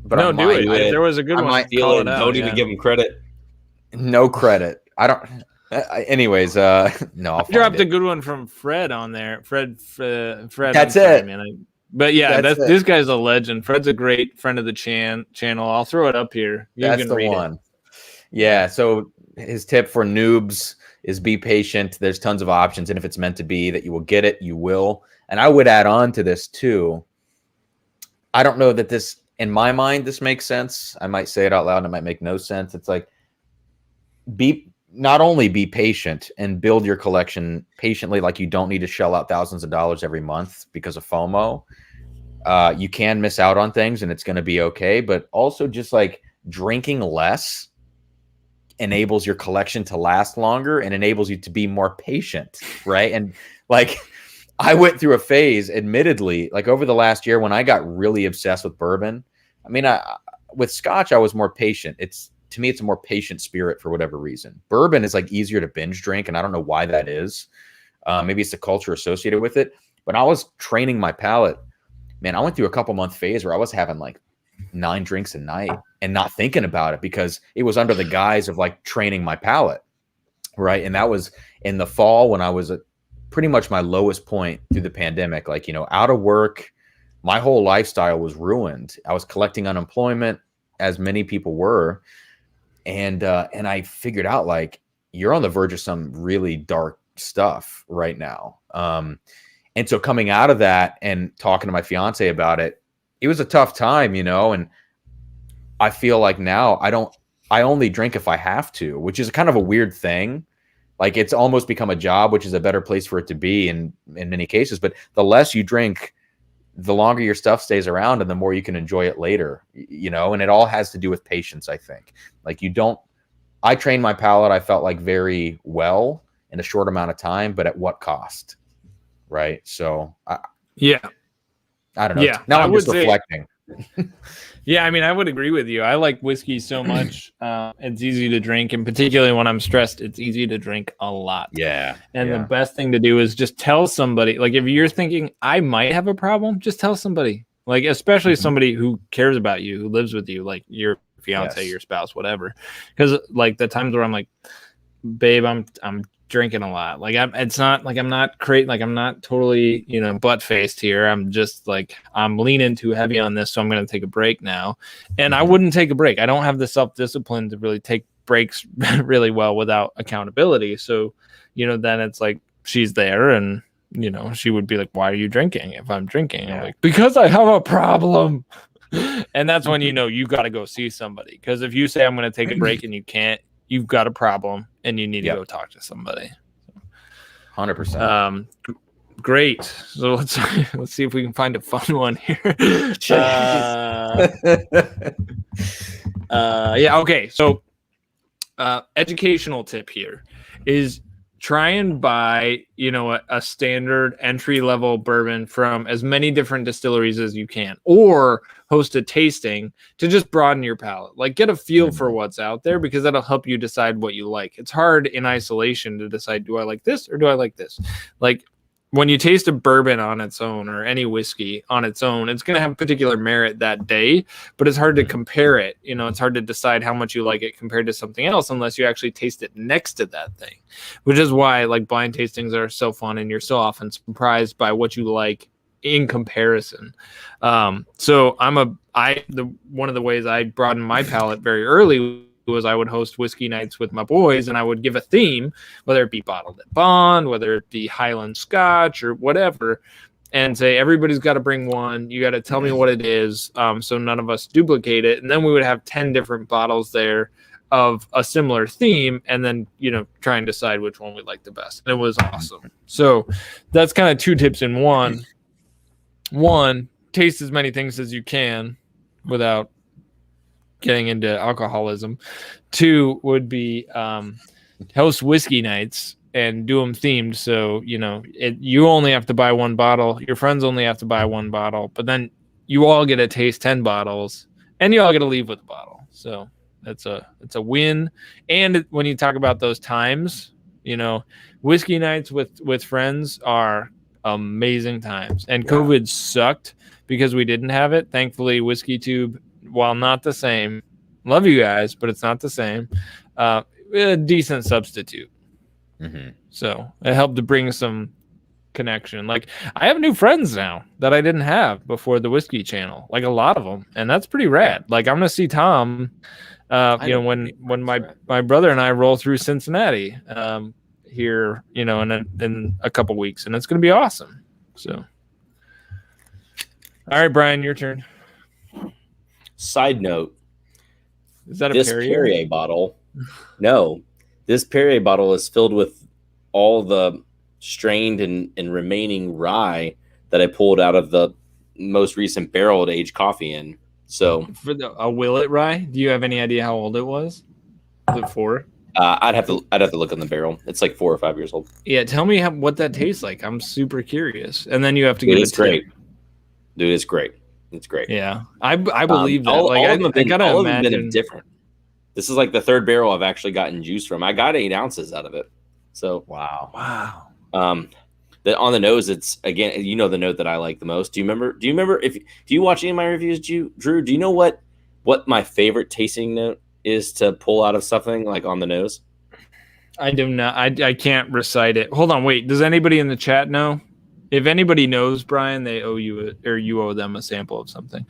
but no, do it. If there was a good one, might call it out. out. Don't even give him credit. No credit. I don't. Anyways, no. I'll dropped a good one from Fred on there. Fred. That's it, man. But yeah, this guy's a legend. Fred's a great friend of the channel. I'll throw it up here. That's the one. Yeah. So his tip for noobs is be patient. There's tons of options, and if it's meant to be that you will get it, you will. And I would add on to this too. I don't know that this, in my mind, this makes sense. I might say it out loud and it might make no sense. It's like, not only be patient and build your collection patiently, like you don't need to shell out thousands of dollars every month because of FOMO. You can miss out on things and it's going to be okay. But also just like drinking less enables your collection to last longer and enables you to be more patient, right? And like, I went through a phase, admittedly, like over the last year when I got really obsessed with bourbon. I mean, with Scotch, I was more patient. To me, it's a more patient spirit for whatever reason. Bourbon is like easier to binge drink, and I don't know why that is. Maybe it's the culture associated with it. But I was training my palate. Man, I went through a couple-month phase where I was having like 9 drinks a night and not thinking about it because it was under the guise of like training my palate, right? And that was in the fall when I was at pretty much my lowest point through the pandemic, like, you know, out of work. My whole lifestyle was ruined. I was collecting unemployment, as many people were. And I figured out, like, you're on the verge of some really dark stuff right now. And so coming out of that and talking to my fiance about it, it was a tough time, you know, and I feel like now I only drink if I have to, which is kind of a weird thing. Like, it's almost become a job, which is a better place for it to be in many cases. But the less you drink, the longer your stuff stays around and the more you can enjoy it later, you know, and it all has to do with patience, I think. Like, I trained my palate, I felt like, very well in a short amount of time, but at what cost? Right. So I don't know. Yeah. Now I'm just reflecting. Yeah, I mean, I would agree with you. I like whiskey so much. It's easy to drink, and particularly when I'm stressed, it's easy to drink a lot. Yeah. And the best thing to do is just tell somebody. Like, if you're thinking I might have a problem, just tell somebody. Like, especially somebody who cares about you, who lives with you, like your fiance, your spouse, whatever. Because like the times where I'm like, babe, I'm drinking a lot. Like, it's not like I'm not totally, you know, butt faced here. I'm just like, I'm leaning too heavy on this, so I'm going to take a break now. And I wouldn't take a break. I don't have the self-discipline to really take breaks really well without accountability. So, you know, then it's like she's there and she would be like, "Why are you drinking?" If I'm drinking, I'm like, "Because I have a problem." And that's when you got to go see somebody. Because if you say I'm going to take a break and you can't, you've got a problem and you need to go talk to somebody. 100%. Great. So let's see if we can find a fun one here. Yeah. Okay. So, educational tip here is try and buy, a standard entry level bourbon from as many different distilleries as you can, or host a tasting to just broaden your palate. Like, get a feel for what's out there, because that'll help you decide what you like. It's hard in isolation to decide, do I like this or do I like this? Like, when you taste a bourbon on its own, or any whiskey on its own, it's going to have particular merit that day, but it's hard to compare it. It's hard to decide how much you like it compared to something else unless you actually taste it next to that thing, which is why like blind tastings are so fun, and you're so often surprised by what you like in comparison. So one of the ways I broadened my palate very early was I would host whiskey nights with my boys, and I would give a theme, whether it be bottled at Bond, whether it be Highland Scotch or whatever, and say, everybody's got to bring one. You got to tell me what it is, so none of us duplicate it. And then we would have 10 different bottles there of a similar theme, and then, try and decide which one we like the best. And it was awesome. So that's kind of 2 tips in one. One, taste as many things as you can without getting into alcoholism. 2 would be host whiskey nights and do them themed. So, you only have to buy 1 bottle. Your friends only have to buy 1 bottle, but then you all get to taste 10 bottles, and you all get to leave with a bottle. So it's a win. And when you talk about those times, whiskey nights with friends are amazing times. And COVID sucked because we didn't have it. Thankfully, Whiskey Tube, while not the same, love you guys, but it's not the same, a decent substitute. So it helped to bring some connection. Like, I have new friends now that I didn't have before the Whiskey Channel, like a lot of them, and that's pretty rad. Like, I'm gonna see Tom when my brother and I roll through Cincinnati here, in a couple weeks, and it's gonna be awesome. So all right, Brian, your turn. Side note, is that this Perrier bottle? No, this Perrier bottle is filled with all the strained and remaining rye that I pulled out of the most recent barrel aged coffee in. So for a Willet rye, do you have any idea how old it was? Was it 4? I'd have to look on the barrel. It's like 4 or 5 years old. Yeah, tell me what that tastes like. I'm super curious. And then you have to get it. Great, dude. It's great. It's great. Yeah, I believe that. All of them imagine... have been different. This is like the 3rd barrel I've actually gotten juice from. I got 8 ounces out of it. So wow. On the nose, it's again, the note that I like the most. Do you remember? Do you watch any of my reviews, Drew? Do you know what my favorite tasting note is to pull out of something like on the nose? I do not. I can't recite it. Hold on, wait. Does anybody in the chat know? If anybody knows, Brian, they owe you or you owe them a sample of something.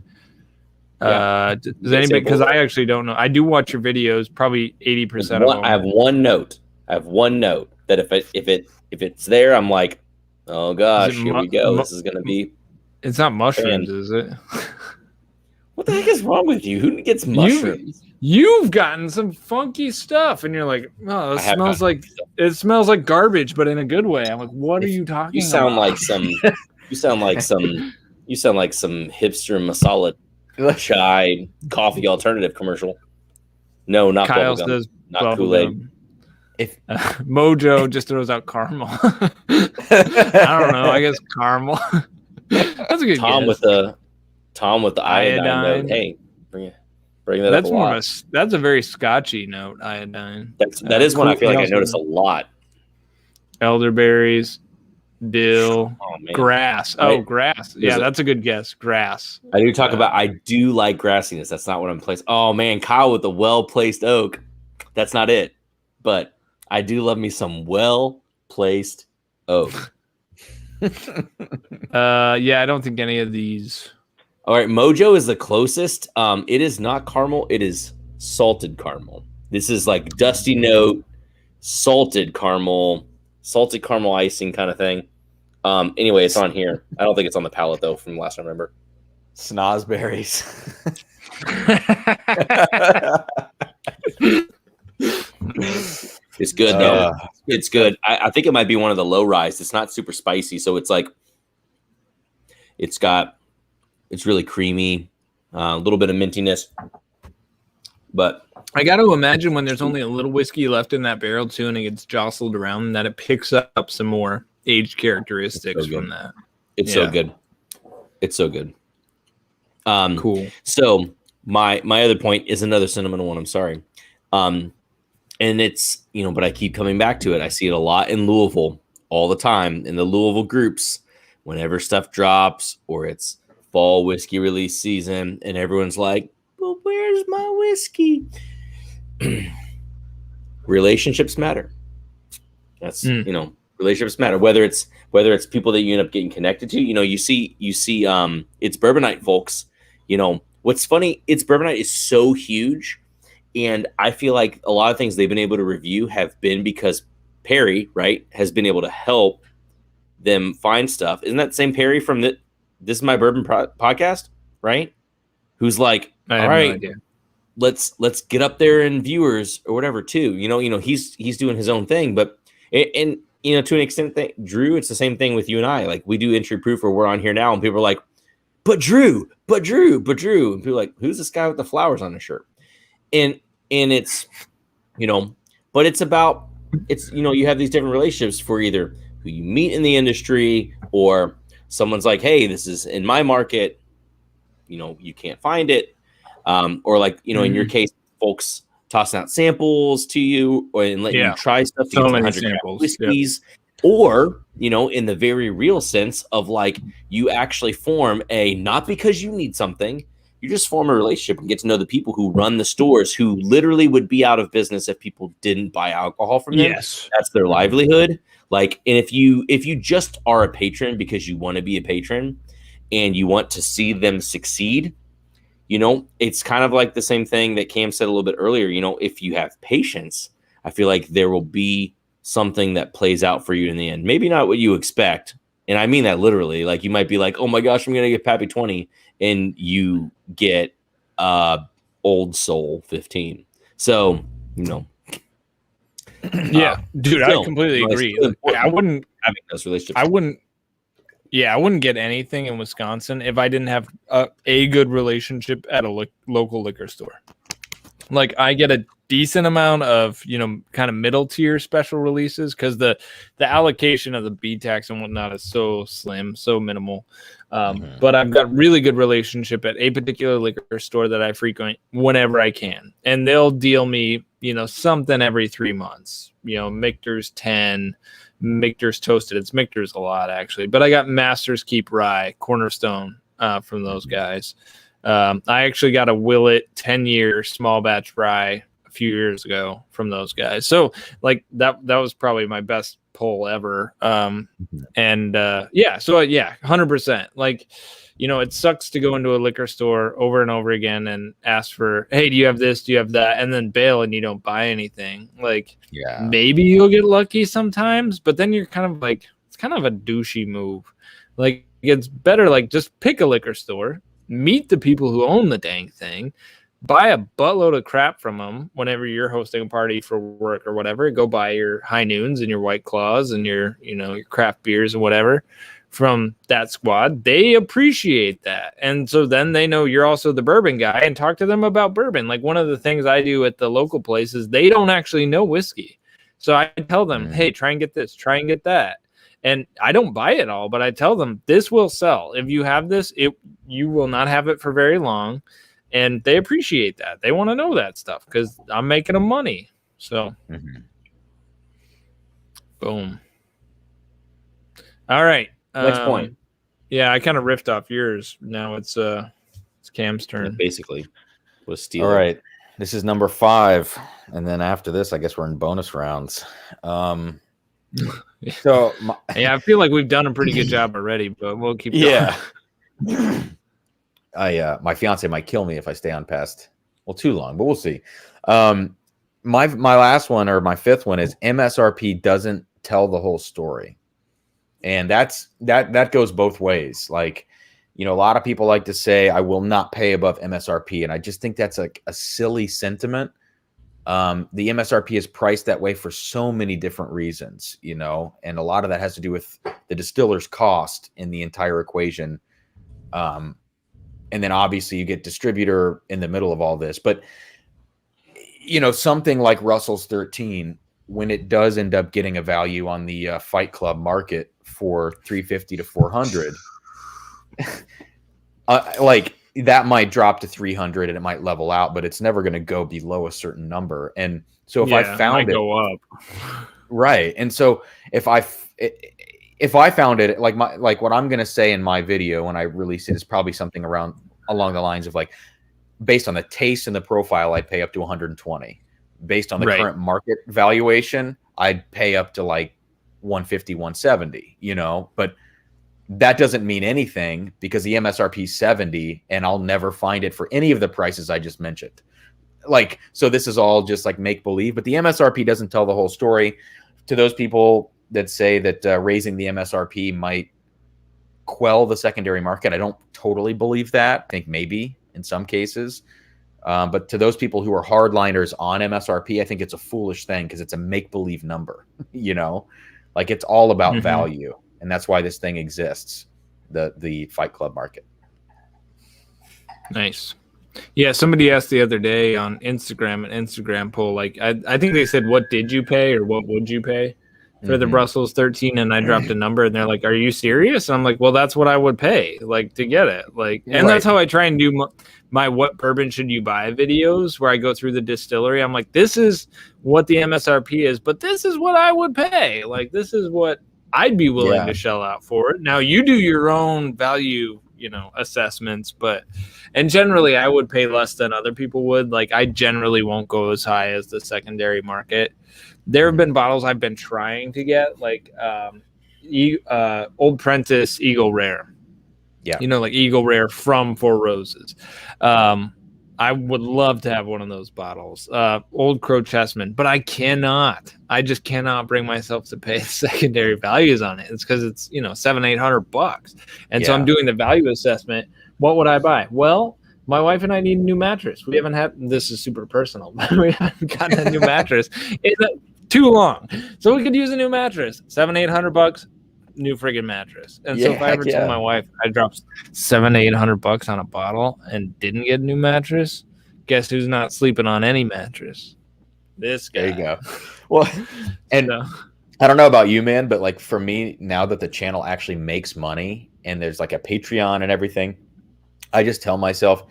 Yeah. Does anybody? Because I actually don't know. I do watch your videos. Probably 80% of them. I have one note that if it's there, I'm like, oh gosh, here we go. This is gonna be. It's not mushrooms, is it? What the heck is wrong with you? Who gets mushrooms? You've gotten some funky stuff, and you're like, oh, it smells like garbage, but in a good way. I'm like, what are you talking about? You sound like some hipster masala chai coffee alternative commercial. No, not Kyle bubblegum, says not Kool-Aid. If Mojo just throws out caramel. I don't know. I guess caramel. That's a good guess. Tom with the iodine note. Hey, bring that that's up a more lot. That's a very Scotchy note, iodine. That is one I feel like I notice a lot. Elderberries, dill, grass. Grass. Yeah, that's a good guess. Grass. I do like grassiness. That's not what I'm placing. Oh man, Kyle with the well-placed oak. That's not it. But I do love me some well-placed oak. Yeah, I don't think any of these. All right, Mojo is the closest. It is not caramel. It is salted caramel. This is like dusty note, salted caramel icing kind of thing. Anyway, it's on here. I don't think it's on the palette though. From last I remember, Snozberries. it's good though. It's good. I think it might be one of the low rise. It's not super spicy, so it's like it's really creamy, a little bit of mintiness. But I got to imagine when there's only a little whiskey left in that barrel too, and it gets jostled around, that it picks up some more aged characteristics from that. It's so good. It's so good. Cool. So my other point is another cinnamon one. I'm sorry. And it's, but I keep coming back to it. I see it a lot in Louisville all the time in the Louisville groups, whenever stuff drops or it's fall whiskey release season and everyone's like, well, where's my whiskey? Relationships matter. That's, relationships matter. Whether it's people that you end up getting connected to, you see it's Bourbon Night folks, what's funny, it's Bourbon Night is so huge. And I feel like a lot of things they've been able to review have been because Perry, right, has been able to help them find stuff. Isn't that the same Perry from This Is My Bourbon podcast, right? Who's like, all right, no let's get up there in viewers or whatever too. He's doing his own thing, but to an extent, Drew, it's the same thing with you and I. Like we do entry proof where we're on here now, and people are like, but Drew, and people are like, who's this guy with the flowers on his shirt? And it's, but it's about, you have these different relationships for either who you meet in the industry or someone's like, hey, this is in my market, you can't find it. Or like, in your case, folks tossing out samples to you and letting you try stuff to so get many 100 samples, whiskeys. Or, in the very real sense of like, you actually form not because you need something, you just form a relationship and get to know the people who run the stores who literally would be out of business if people didn't buy alcohol from them. Yes. That's their livelihood. Like, and if you just are a patron because you want to be a patron and you want to see them succeed, it's kind of like the same thing that Cam said a little bit earlier. If you have patience, I feel like there will be something that plays out for you in the end. Maybe not what you expect. And I mean that literally. Like you might be like, oh my gosh, I'm going to get Pappy 20. And you get Old Soul 15. So, yeah, dude, I completely agree. I wouldn't having those relationships. I wouldn't get anything in Wisconsin if I didn't have a good relationship at a local liquor store. Like I get a decent amount of, kind of middle tier special releases because the allocation of the B tax and whatnot is so slim, so minimal. But I've got really good relationship at a particular liquor store that I frequent whenever I can. And they'll deal me, something every 3 months, Michter's 10, Michter's Toasted. It's Michter's a lot actually, but I got Master's Keep Rye, Cornerstone from those guys. I actually got a Willet 10-year small batch rye a few years ago from those guys. So like that was probably my best pull ever. So 100%. Like, it sucks to go into a liquor store over and over again and ask for, hey, do you have this? Do you have that? And then bail and you don't buy anything. Like, maybe you'll get lucky sometimes, but then you're kind of like, it's kind of a douchey move. Like, it's better, like, just pick a liquor store, meet the people who own the dang thing, buy a buttload of crap from them whenever you're hosting a party for work or whatever. Go buy your High Noons and your White Claws and your, your craft beers and whatever from that squad. They appreciate that. And so then they know you're also the bourbon guy and talk to them about bourbon. Like one of the things I do at the local places, they don't actually know whiskey. So I tell them, hey, try and get this, try and get that. And I don't buy it all, but I tell them this will sell. If you have this, you will not have it for very long. And they appreciate that. They want to know that stuff because I'm making them money. So, boom. All right. Next point. Yeah, I kind of riffed off yours. Now it's Cam's turn. Basically, was stealing. All right. This is number 5. And then after this, I guess we're in bonus rounds. I feel like we've done a pretty good job already, but we'll keep going. My fiance might kill me if I stay on past too long, but we'll see. My last one or my 5th one is MSRP doesn't tell the whole story. And that goes both ways. Like, you know, a lot of people like to say, I will not pay above MSRP. And I just think that's like a silly sentiment. The MSRP is priced that way for so many different reasons, you know, and a lot of that has to do with the distiller's cost in the entire equation. And then obviously you get distributor in the middle of all this. But, you know, something like Russell's 13, when it does end up getting a value on the Fight Club market for 350 to 400, like that might drop to 300 and it might level out, but it's never going to go below a certain number. And so if I found it go up, right. And so if I found it, like what I'm going to say in my video when I release it is probably something along the lines of like, based on the taste and the profile, I'd pay up to 120. Based on the current market valuation, I'd pay up to like 150, 170, you know, but that doesn't mean anything because the MSRP is 70 and I'll never find it for any of the prices I just mentioned. Like, so this is all just like make believe, but the MSRP doesn't tell the whole story. To those people that say that raising the MSRP might quell the secondary market, I don't totally believe that. I think maybe in some cases. But to those people who are hardliners on MSRP, I think it's a foolish thing because it's a make-believe number, you know, like it's all about value. And that's why this thing exists, the Fight Club market. Nice. Yeah, somebody asked the other day on Instagram, an Instagram poll, like I think they said, what did you pay or what would you pay for the Brussels 13? And I dropped a number and they're like, are you serious? And I'm like, well, that's what I would pay, like, to get it. Like, and that's how I try and do my what bourbon should you buy videos where I go through the distillery. I'm like, this is what the MSRP is, but this is what I would pay. Like, this is what I'd be willing to shell out for it. Now you do your own value, you know, assessments, and generally I would pay less than other people would. Like, I generally won't go as high as the secondary market. There have been bottles I've been trying to get, like Old Prentice Eagle Rare. Yeah. You know, like Eagle Rare from Four Roses. I would love to have one of those bottles. Old Crow Chessman, but I just cannot bring myself to pay secondary values on it. It's because it's, you know, $700-800. And so I'm doing the value assessment. What would I buy? Well, my wife and I need a new mattress. We haven't had, this is super personal, but we haven't gotten a new mattress. It's too long. So we could use a new mattress. $700-800, new friggin' mattress. And so if I ever told my wife I dropped $700-800 on a bottle and didn't get a new mattress, guess who's not sleeping on any mattress? This guy. There you go. Well, and I don't know about you, man, but like for me, now that the channel actually makes money and there's like a Patreon and everything, I just tell myself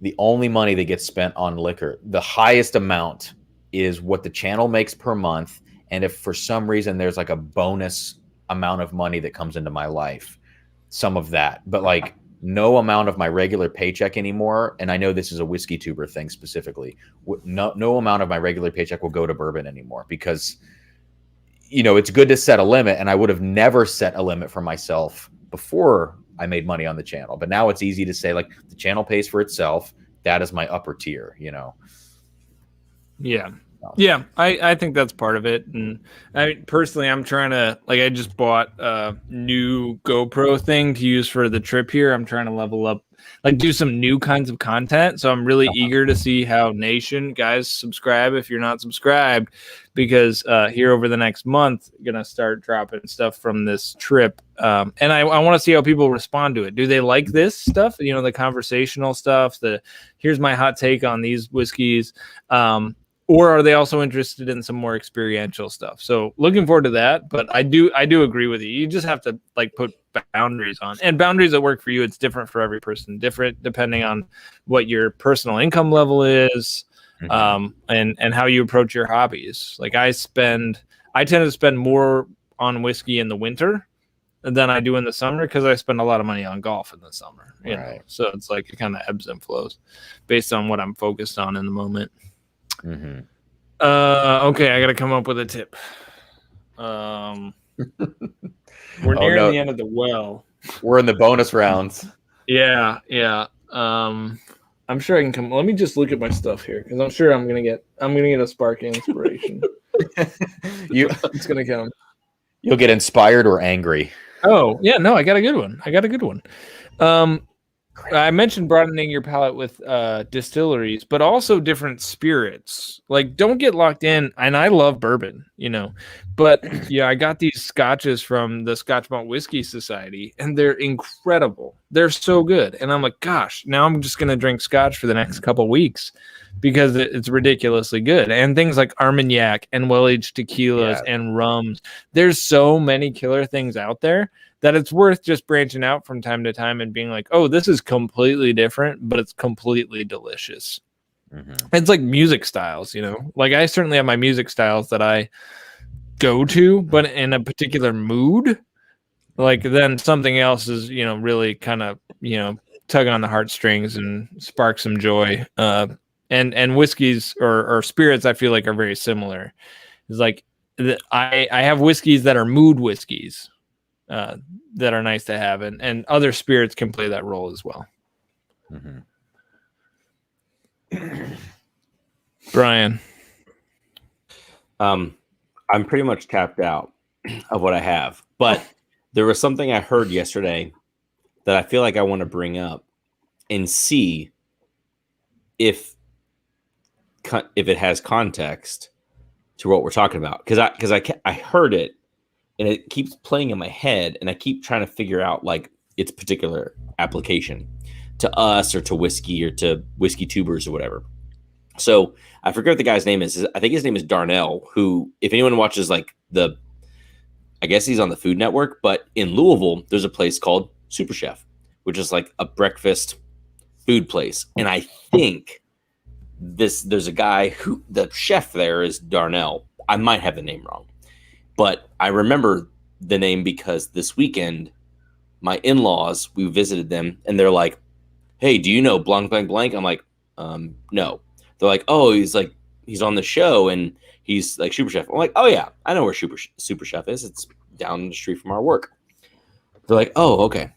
the only money that gets spent on liquor, the highest amount is what the channel makes per month. And if for some reason there's like a bonus amount of money that comes into my life, some of that, but like no amount of my regular paycheck anymore. And I know this is a whiskey tuber thing specifically. No amount of my regular paycheck will go to bourbon anymore because, you know, it's good to set a limit. And I would have never set a limit for myself before I made money on the channel. But now it's easy to say, like, the channel pays for itself. That is my upper tier, you know? Yeah. Yeah, I think that's part of it. And I mean, personally, I'm trying to, like, I just bought a new GoPro thing to use for the trip here. I'm trying to level up, like, do some new kinds of content. So I'm really eager to see how Nation, guys, subscribe if you're not subscribed, because here over the next month, I'm going to start dropping stuff from this trip. And I want to see how people respond to it. Do they like this stuff? You know, the conversational stuff, here's my hot take on these whiskeys. Or are they also interested in some more experiential stuff? So looking forward to that. But I do agree with you. You just have to, like, put boundaries on, and boundaries that work for you. It's different for every person, different depending on what your personal income level is, and how you approach your hobbies. Like I tend to spend more on whiskey in the winter than I do in the summer because I spend a lot of money on golf in the summer. You know? So it's like it kind of ebbs and flows based on what I'm focused on in the moment. Okay, I gotta come up with a tip. We're nearing the end of the well. We're in the bonus rounds. Yeah. I'm sure I can come. Let me just look at my stuff here because I'm sure I'm gonna get a spark of inspiration. It's gonna come. You'll get inspired or angry. Oh, yeah, no, I got a good one. I mentioned broadening your palate with distilleries, but also different spirits. Like, don't get locked in. And I love bourbon, but yeah, I got these scotches from the Scotch Malt Whiskey Society, and they're incredible. They're so good, and I'm like, gosh, now I'm just gonna drink scotch for the next couple weeks because it's ridiculously good. And things like Armagnac and well-aged tequilas and rums. There's so many killer things out there that it's worth just branching out from time to time and being like, oh, this is completely different, but it's completely delicious. It's like music styles, like I certainly have my music styles that I go to, but in a particular mood, like then something else is, really kind of, tug on the heartstrings and spark some joy. And whiskeys or spirits, I feel like are very similar. It's like I have whiskeys that are mood whiskeys. That are nice to have, and other spirits can play that role as well. Brian, I'm pretty much tapped out of what I have, but there was something I heard yesterday that I feel like I want to bring up and see if it has context to what we're talking about, because I heard it. And it keeps playing in my head, and I keep trying to figure out like its particular application to us or to whiskey or to whiskey tubers or whatever. So I forget what the guy's name is. I think his name is Darnell, who, if anyone watches I guess he's on the Food Network, but in Louisville, there's a place called Super Chef, which is like a breakfast food place. And I think there's a guy who, the chef there is Darnell. I might have the name wrong. But I remember the name because this weekend, my in-laws, we visited them, and they're like, hey, do you know blank, blank, blank? I'm like, no. They're like, oh, he's on the show, and he's like Super Chef. I'm like, oh, yeah, I know where Super Chef is. It's down the street from our work. They're like, oh, okay.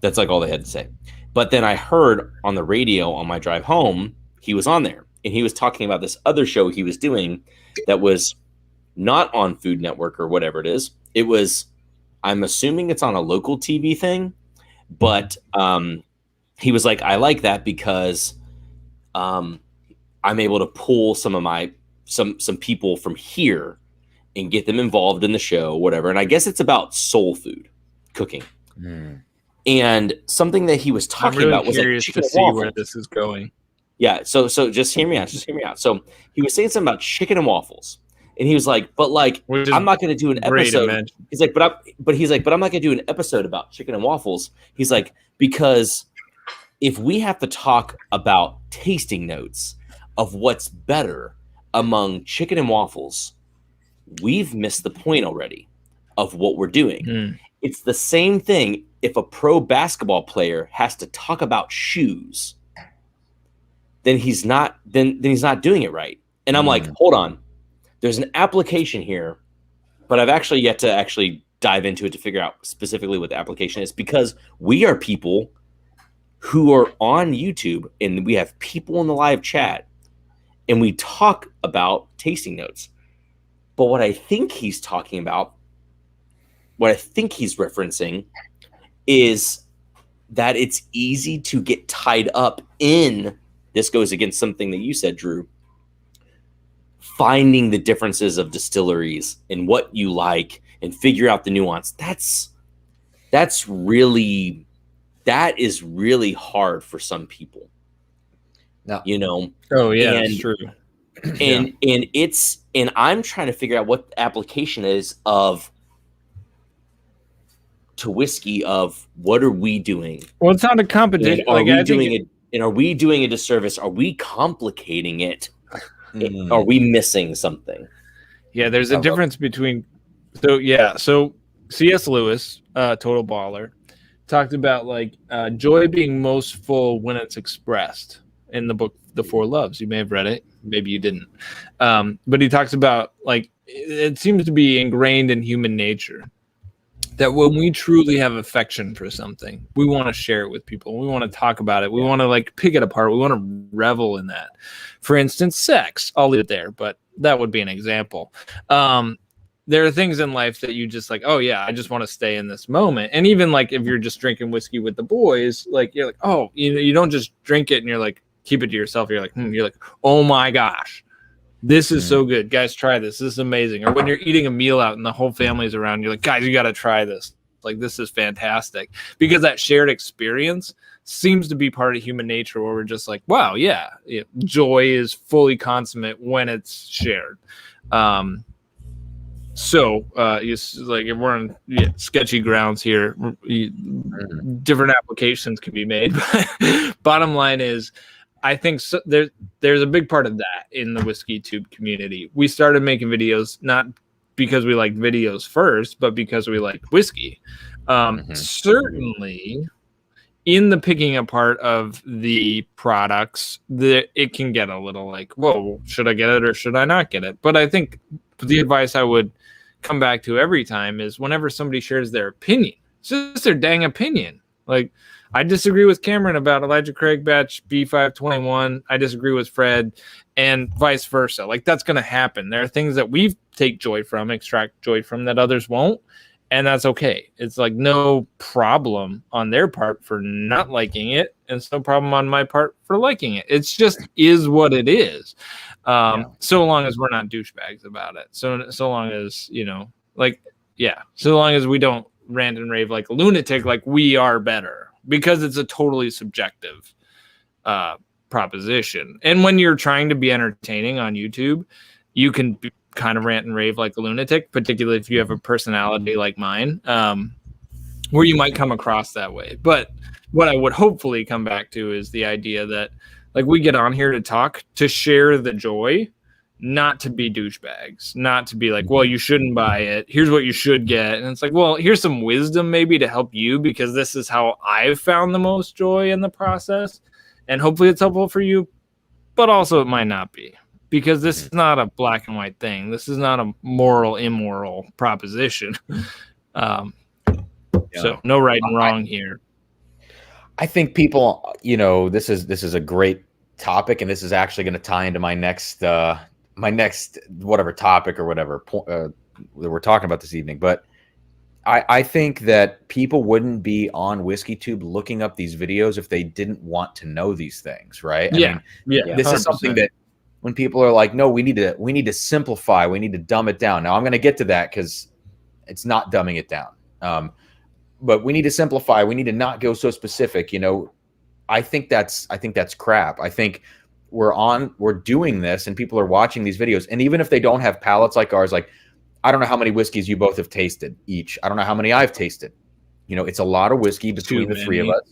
That's like all they had to say. But then I heard on the radio on my drive home, he was on there, and he was talking about this other show he was doing that was not on Food Network or whatever it is. It was, I'm assuming it's on a local TV thing, but he was like, I like that because I'm able to pull some of my some people from here and get them involved in the show, whatever. And I guess it's about soul food cooking. And something that he was talking about was curious like chicken to see waffles. where this is going. Yeah, so just hear me out. So he was saying something about chicken and waffles. And he was like, but like, I'm not going to do an episode. He's like, but I'm not going to do an episode about chicken and waffles. He's like, because if we have to talk about tasting notes of what's better among chicken and waffles, we've missed the point already of what we're doing. It's the same thing if a pro basketball player has to talk about shoes, then he's not doing it right. And I'm like, hold on. There's an application here, but I've actually yet to actually dive into it to figure out specifically what the application is, because we are people who are on YouTube and we have people in the live chat and we talk about tasting notes. But what I think he's talking about, what I think he's referencing is that it's easy to get tied up in, this goes against something that you said, Drew, finding the differences of distilleries and what you like and figure out the nuance. That is really hard for some people. No. Oh yeah, that's true. And I'm trying to figure out what the application is to whiskey of what are we doing? Well, it's not a competition. Are we doing a disservice? Are we complicating it? Are we missing something? Yeah, there's a difference between. So C.S. Lewis, Total Baller, talked about like joy being most full when it's expressed in the book The Four Loves. You may have read it, maybe you didn't. But he talks about like it seems to be ingrained in human nature that when we truly have affection for something, we want to share it with people. We want to talk about it. We want to like pick it apart. We want to revel in that. For instance, sex. I'll leave it there, but that would be an example. there are things in life that you just like, oh yeah, I just want to stay in this moment. And even like if you're just drinking whiskey with the boys, like you're like, oh, you don't just drink it and you're like, keep it to yourself. You're like, you're like, oh my gosh, this is so good. Guys, try this. This is amazing. Or when you're eating a meal out and the whole family's around, you're like, guys, you got to try this. Like, this is fantastic. Because that shared experience seems to be part of human nature where we're just like, wow, yeah, joy is fully consummate when it's shared. So like if we're on sketchy grounds here, different applications can be made. But bottom line is, I think there's a big part of that in the Whiskey Tube community. We started making videos not because we liked videos first, but because we liked whiskey. Certainly, in the picking apart of the products, it can get a little like, whoa, should I get it or should I not get it? But I think the advice I would come back to every time is whenever somebody shares their opinion, it's just their dang opinion. Like, I disagree with Cameron about Elijah Craig batch B521. I disagree with Fred, and vice versa. Like, that's going to happen. There are things that we extract joy from that others won't. And that's okay. It's like no problem on their part for not liking it. And it's no problem on my part for liking it. It's just is what it is. So long as we're not douchebags about it. So long as, so long as we don't rant and rave like a lunatic, like we are better, because it's a totally subjective proposition. And when you're trying to be entertaining on YouTube, you can kind of rant and rave like a lunatic, particularly if you have a personality like mine, where you might come across that way. But what I would hopefully come back to is the idea that, like, we get on here to talk, to share the joy, not to be douchebags, not to be like, well, you shouldn't buy it. Here's what you should get. And it's like, well, here's some wisdom maybe to help you, because this is how I've found the most joy in the process. And hopefully it's helpful for you, but also it might not be. Because this is not a black and white thing. This is not a moral, immoral proposition. So no right and wrong here. I think people, this is a great topic, and this is actually going to tie into my next whatever topic or whatever that we're talking about this evening. But I think that people wouldn't be on Whiskey Tube looking up these videos if they didn't want to know these things, right? I mean, this 100%. Is something that, when people are like, no, we need to simplify, we need to dumb it down. Now I'm going to get to that because it's not dumbing it down. But we need to simplify. We need to not go so specific. I think that's crap. I think we're doing this and people are watching these videos. And even if they don't have palates like ours, like, I don't know how many whiskeys you both have tasted each. I don't know how many I've tasted. It's a lot of whiskey between the three of us.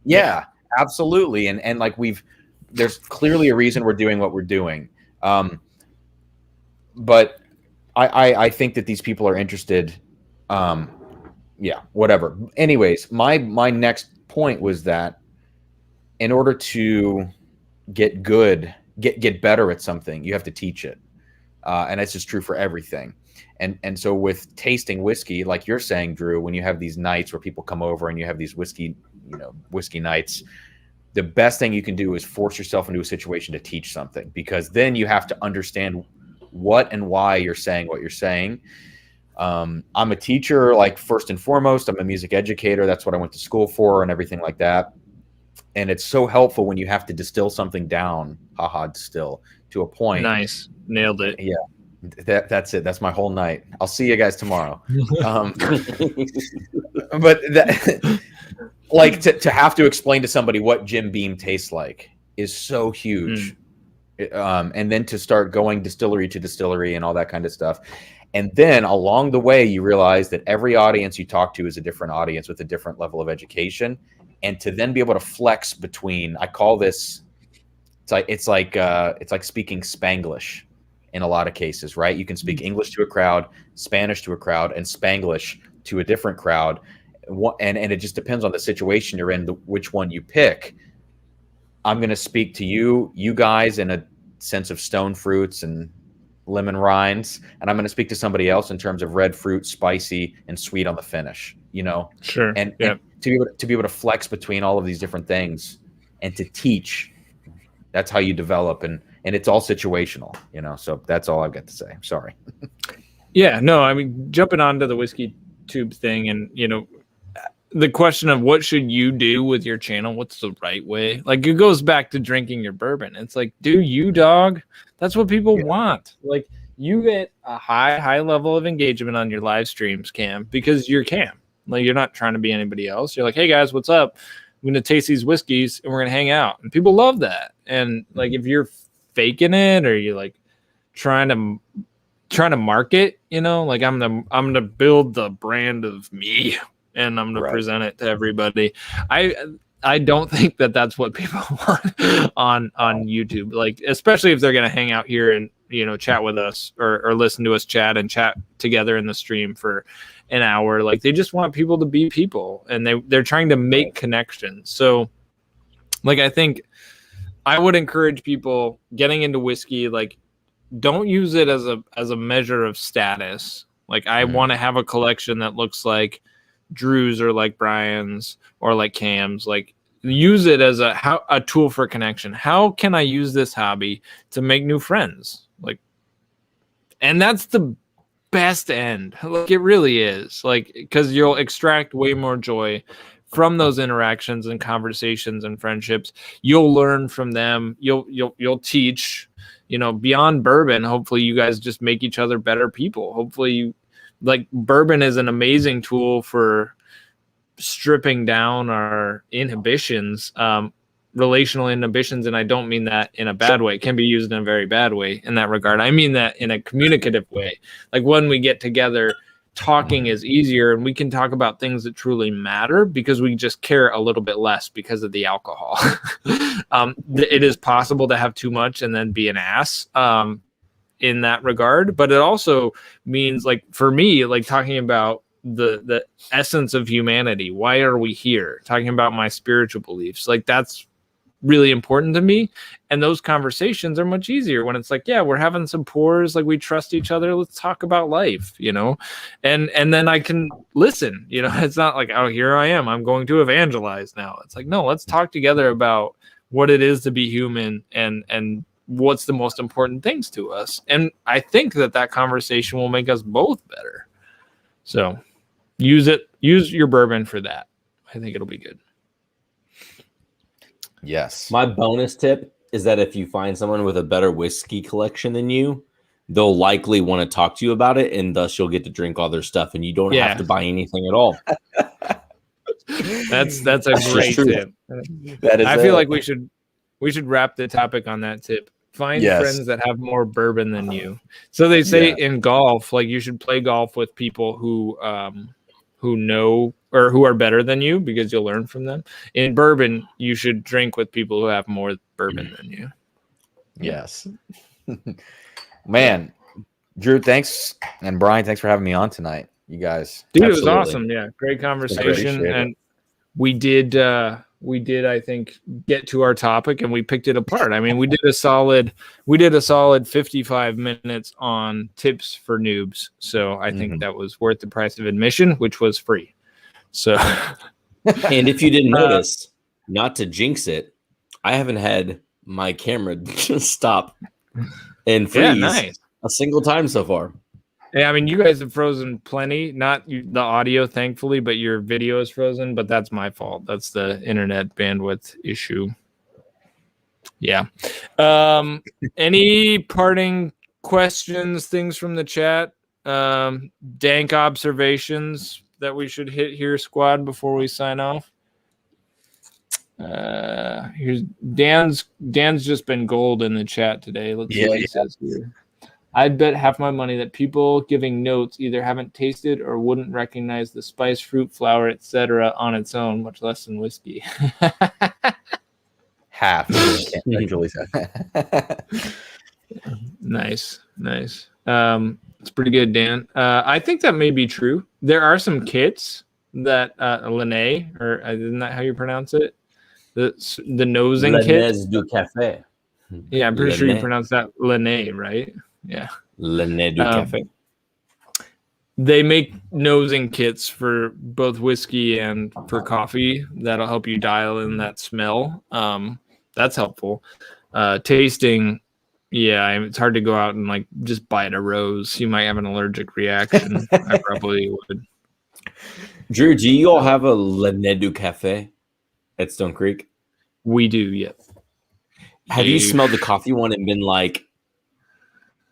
Yeah, absolutely. And like there's clearly a reason we're doing what we're doing. But I think that these people are interested. Whatever. Anyways, my next point was that in order to get good, get better at something, you have to teach it. And that's just true for everything. And so with tasting whiskey, like you're saying, Drew, when you have these nights where people come over and you have these whiskey nights, the best thing you can do is force yourself into a situation to teach something, because then you have to understand what and why you're saying what you're saying. I'm a teacher, like, first and foremost. I'm a music educator. That's what I went to school for and everything like that. And it's so helpful when you have to distill something down, distill to a point. Nice. Nailed it. Yeah. That's it. That's my whole night. I'll see you guys tomorrow. But like to have to explain to somebody what Jim Beam tastes like is so huge. And then to start going distillery to distillery and all that kind of stuff. And then along the way, you realize that every audience you talk to is a different audience with a different level of education. And to then be able to flex between, I call this, it's like speaking Spanglish in a lot of cases, right? You can speak English to a crowd, Spanish to a crowd, and Spanglish to a different crowd. And it just depends on the situation you're in, which one you pick. I'm going to speak to you guys in a sense of stone fruits and lemon rinds, and I'm going to speak to somebody else in terms of red fruit, spicy, and sweet on the finish. Sure. And to be able to flex between all of these different things and to teach, that's how you develop, and it's all situational. So that's all I've got to say. Sorry. Yeah, no, I mean, jumping onto the whiskey tube thing, and the question of what should you do with your channel, what's the right way? Like, it goes back to drinking your bourbon. It's like, do you, dog? That's what people want. Like, you get a high level of engagement on your live streams, Cam, because you're Cam. Like, you're not trying to be anybody else. You're like, hey guys, what's up? I'm gonna taste these whiskeys and we're gonna hang out. And people love that. And like, if you're faking it, or you're like trying to market, like I'm gonna build the brand of me and I'm gonna present it to everybody. I don't think that that's what people want on YouTube, like, especially if they're gonna hang out here and chat with us, or listen to us chat and chat together in the stream for an hour. Like, they just want people to be people, and they're trying to make connections. So like, I think I would encourage people getting into whiskey, like, don't use it as a measure of status. Like, I want to have a collection that looks like Drew's, or like Brian's, or like Cam's. Like, use it as a tool for connection. How can I use this hobby to make new friends? Like, and that's the best end. Like, it really is. Like, because you'll extract way more joy from those interactions and conversations and friendships. You'll learn from them. You'll teach. Beyond bourbon, hopefully you guys just make each other better people. Hopefully bourbon is an amazing tool for stripping down our inhibitions, relational inhibitions. And I don't mean that in a bad way. It can be used in a very bad way in that regard. I mean that in a communicative way. Like, when we get together, talking is easier, and we can talk about things that truly matter because we just care a little bit less because of the alcohol. It is possible to have too much and then be an ass in that regard, but it also means, like, for me, like, talking about the essence of humanity. Why are we here? Talking about my spiritual beliefs, like, that's really important to me. And those conversations are much easier when it's like, yeah, we're having some pours, like, we trust each other, let's talk about life, and then I can listen. It's not like, oh, here I am, I'm going to evangelize now. It's like, no, let's talk together about what it is to be human, and what's the most important things to us. And I think that conversation will make us both better. So use your bourbon for that. I think it'll be good. Yes. My bonus tip is that if you find someone with a better whiskey collection than you, they'll likely want to talk to you about it, and thus you'll get to drink all their stuff, and you don't have to buy anything at all. That's a great tip. I feel like we should wrap the topic on that tip. Find friends that have more bourbon than you. So they say in golf, like, you should play golf with people who know, or who are better than you, because you'll learn from them. In bourbon, you should drink with people who have more bourbon than you. Yes. Man, Drew, thanks. And Brian, thanks for having me on tonight. You guys. Dude, Absolutely. It was awesome. Yeah. Great conversation. And we did, I think, get to our topic, and we picked it apart. I mean, we did a solid 55 minutes on tips for noobs. So I think that was worth the price of admission, which was free. So, and if you didn't notice, not to jinx it, I haven't had my camera stop and freeze a single time so far. Yeah, I mean, you guys have frozen plenty. Not the audio, thankfully, but your video is frozen. But that's my fault. That's the internet bandwidth issue. Yeah. Any parting questions, things from the chat? Dank observations that we should hit here, squad, before we sign off? Here's Dan's just been gold in the chat today. Let's see what he says here. I'd bet half my money that people giving notes either haven't tasted or wouldn't recognize the spice, fruit, flower, etc. on its own, much less in whiskey. Half. Nice. It's pretty good, Dan. I think that may be true. There are some kits that Lene, or isn't that how you pronounce it? The nosing kit. Du café. Yeah, I'm pretty sure you pronounce that Lene, right? Yeah. Lene du café. They make nosing kits for both whiskey and for coffee that'll help you dial in that smell. That's helpful. Tasting Yeah, it's hard to go out and like just bite a rose. You might have an allergic reaction. I probably would. Drew, do you all have a Le Nedu Cafe at Stone Creek? We do, yeah. Have you smelled the coffee one and been like,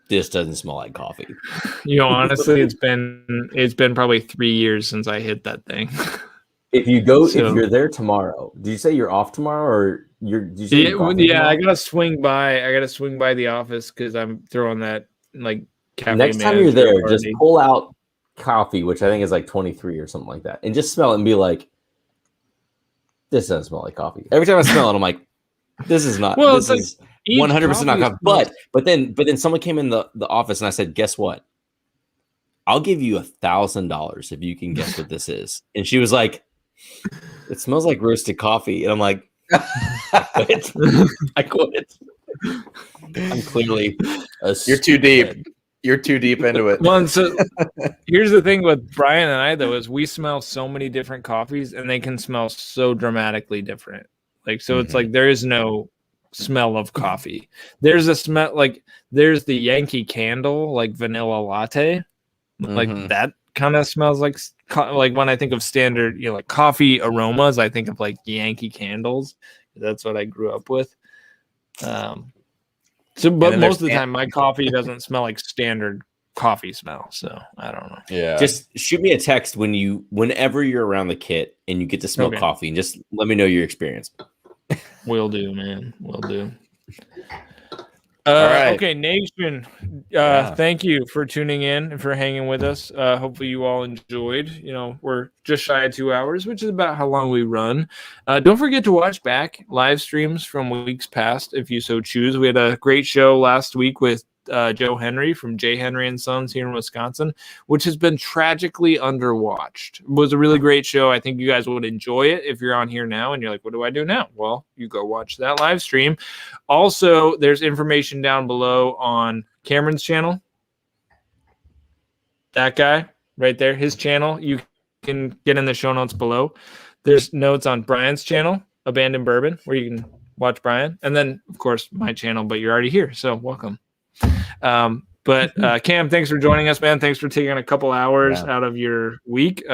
this doesn't smell like coffee? Honestly, it's been probably 3 years since I hit that thing. If you're there tomorrow, did you say you're off tomorrow or did you say tomorrow? I gotta swing by the office because I'm throwing that like cafe. Next time you're there, just pull out coffee, which I think is like 23 or something like that, and just smell it and be like, this doesn't smell like coffee. Every time I smell it, I'm like, this is not. Well, this is 100% not coffee. But then someone came in the office and I said, guess what? I'll give you $1,000 if you can guess what this is. And she was like, it smells like roasted coffee. And I'm like, I quit. I'm clearly you're too deep. You're too deep into it. Well, so here's the thing with Brian and I, though, is we smell so many different coffees and they can smell so dramatically different. Like, so it's like there is no smell of coffee. There's a smell, like there's the Yankee Candle, like vanilla latte. Like that kind of smells like when I think of standard, like coffee aromas, I think of like Yankee Candles. That's what I grew up with. But most of the time, my coffee doesn't smell like standard coffee smell. So I don't know. Yeah. Just shoot me a text whenever you're around the kit and you get to smell coffee, and just let me know your experience. Will do, man. Will do. All right. Okay, Nation. Thank you for tuning in and for hanging with us. Hopefully you all enjoyed. We're just shy of 2 hours, which is about how long we run. Don't forget to watch back live streams from weeks past if you so choose. We had a great show last week with Joe Henry from J. Henry and Sons here in Wisconsin, which has been tragically underwatched. It was a really great show. I think you guys would enjoy it if you're on here now and you're like, what do I do now? Well, you go watch that live stream. Also, there's information down below on Cameron's channel. That guy right there, his channel. You can get in the show notes below. There's notes on Brian's channel, Abandoned Bourbon, where you can watch Brian. And then, of course, my channel, but you're already here, so welcome. But Cam, thanks for joining us, man. Thanks for taking a couple hours out of your week.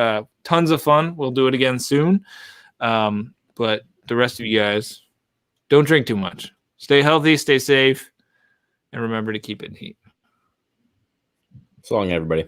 Tons of fun. We'll do it again soon. But the rest of you guys, don't drink too much. Stay healthy, stay safe, and remember to keep it neat. So long, everybody.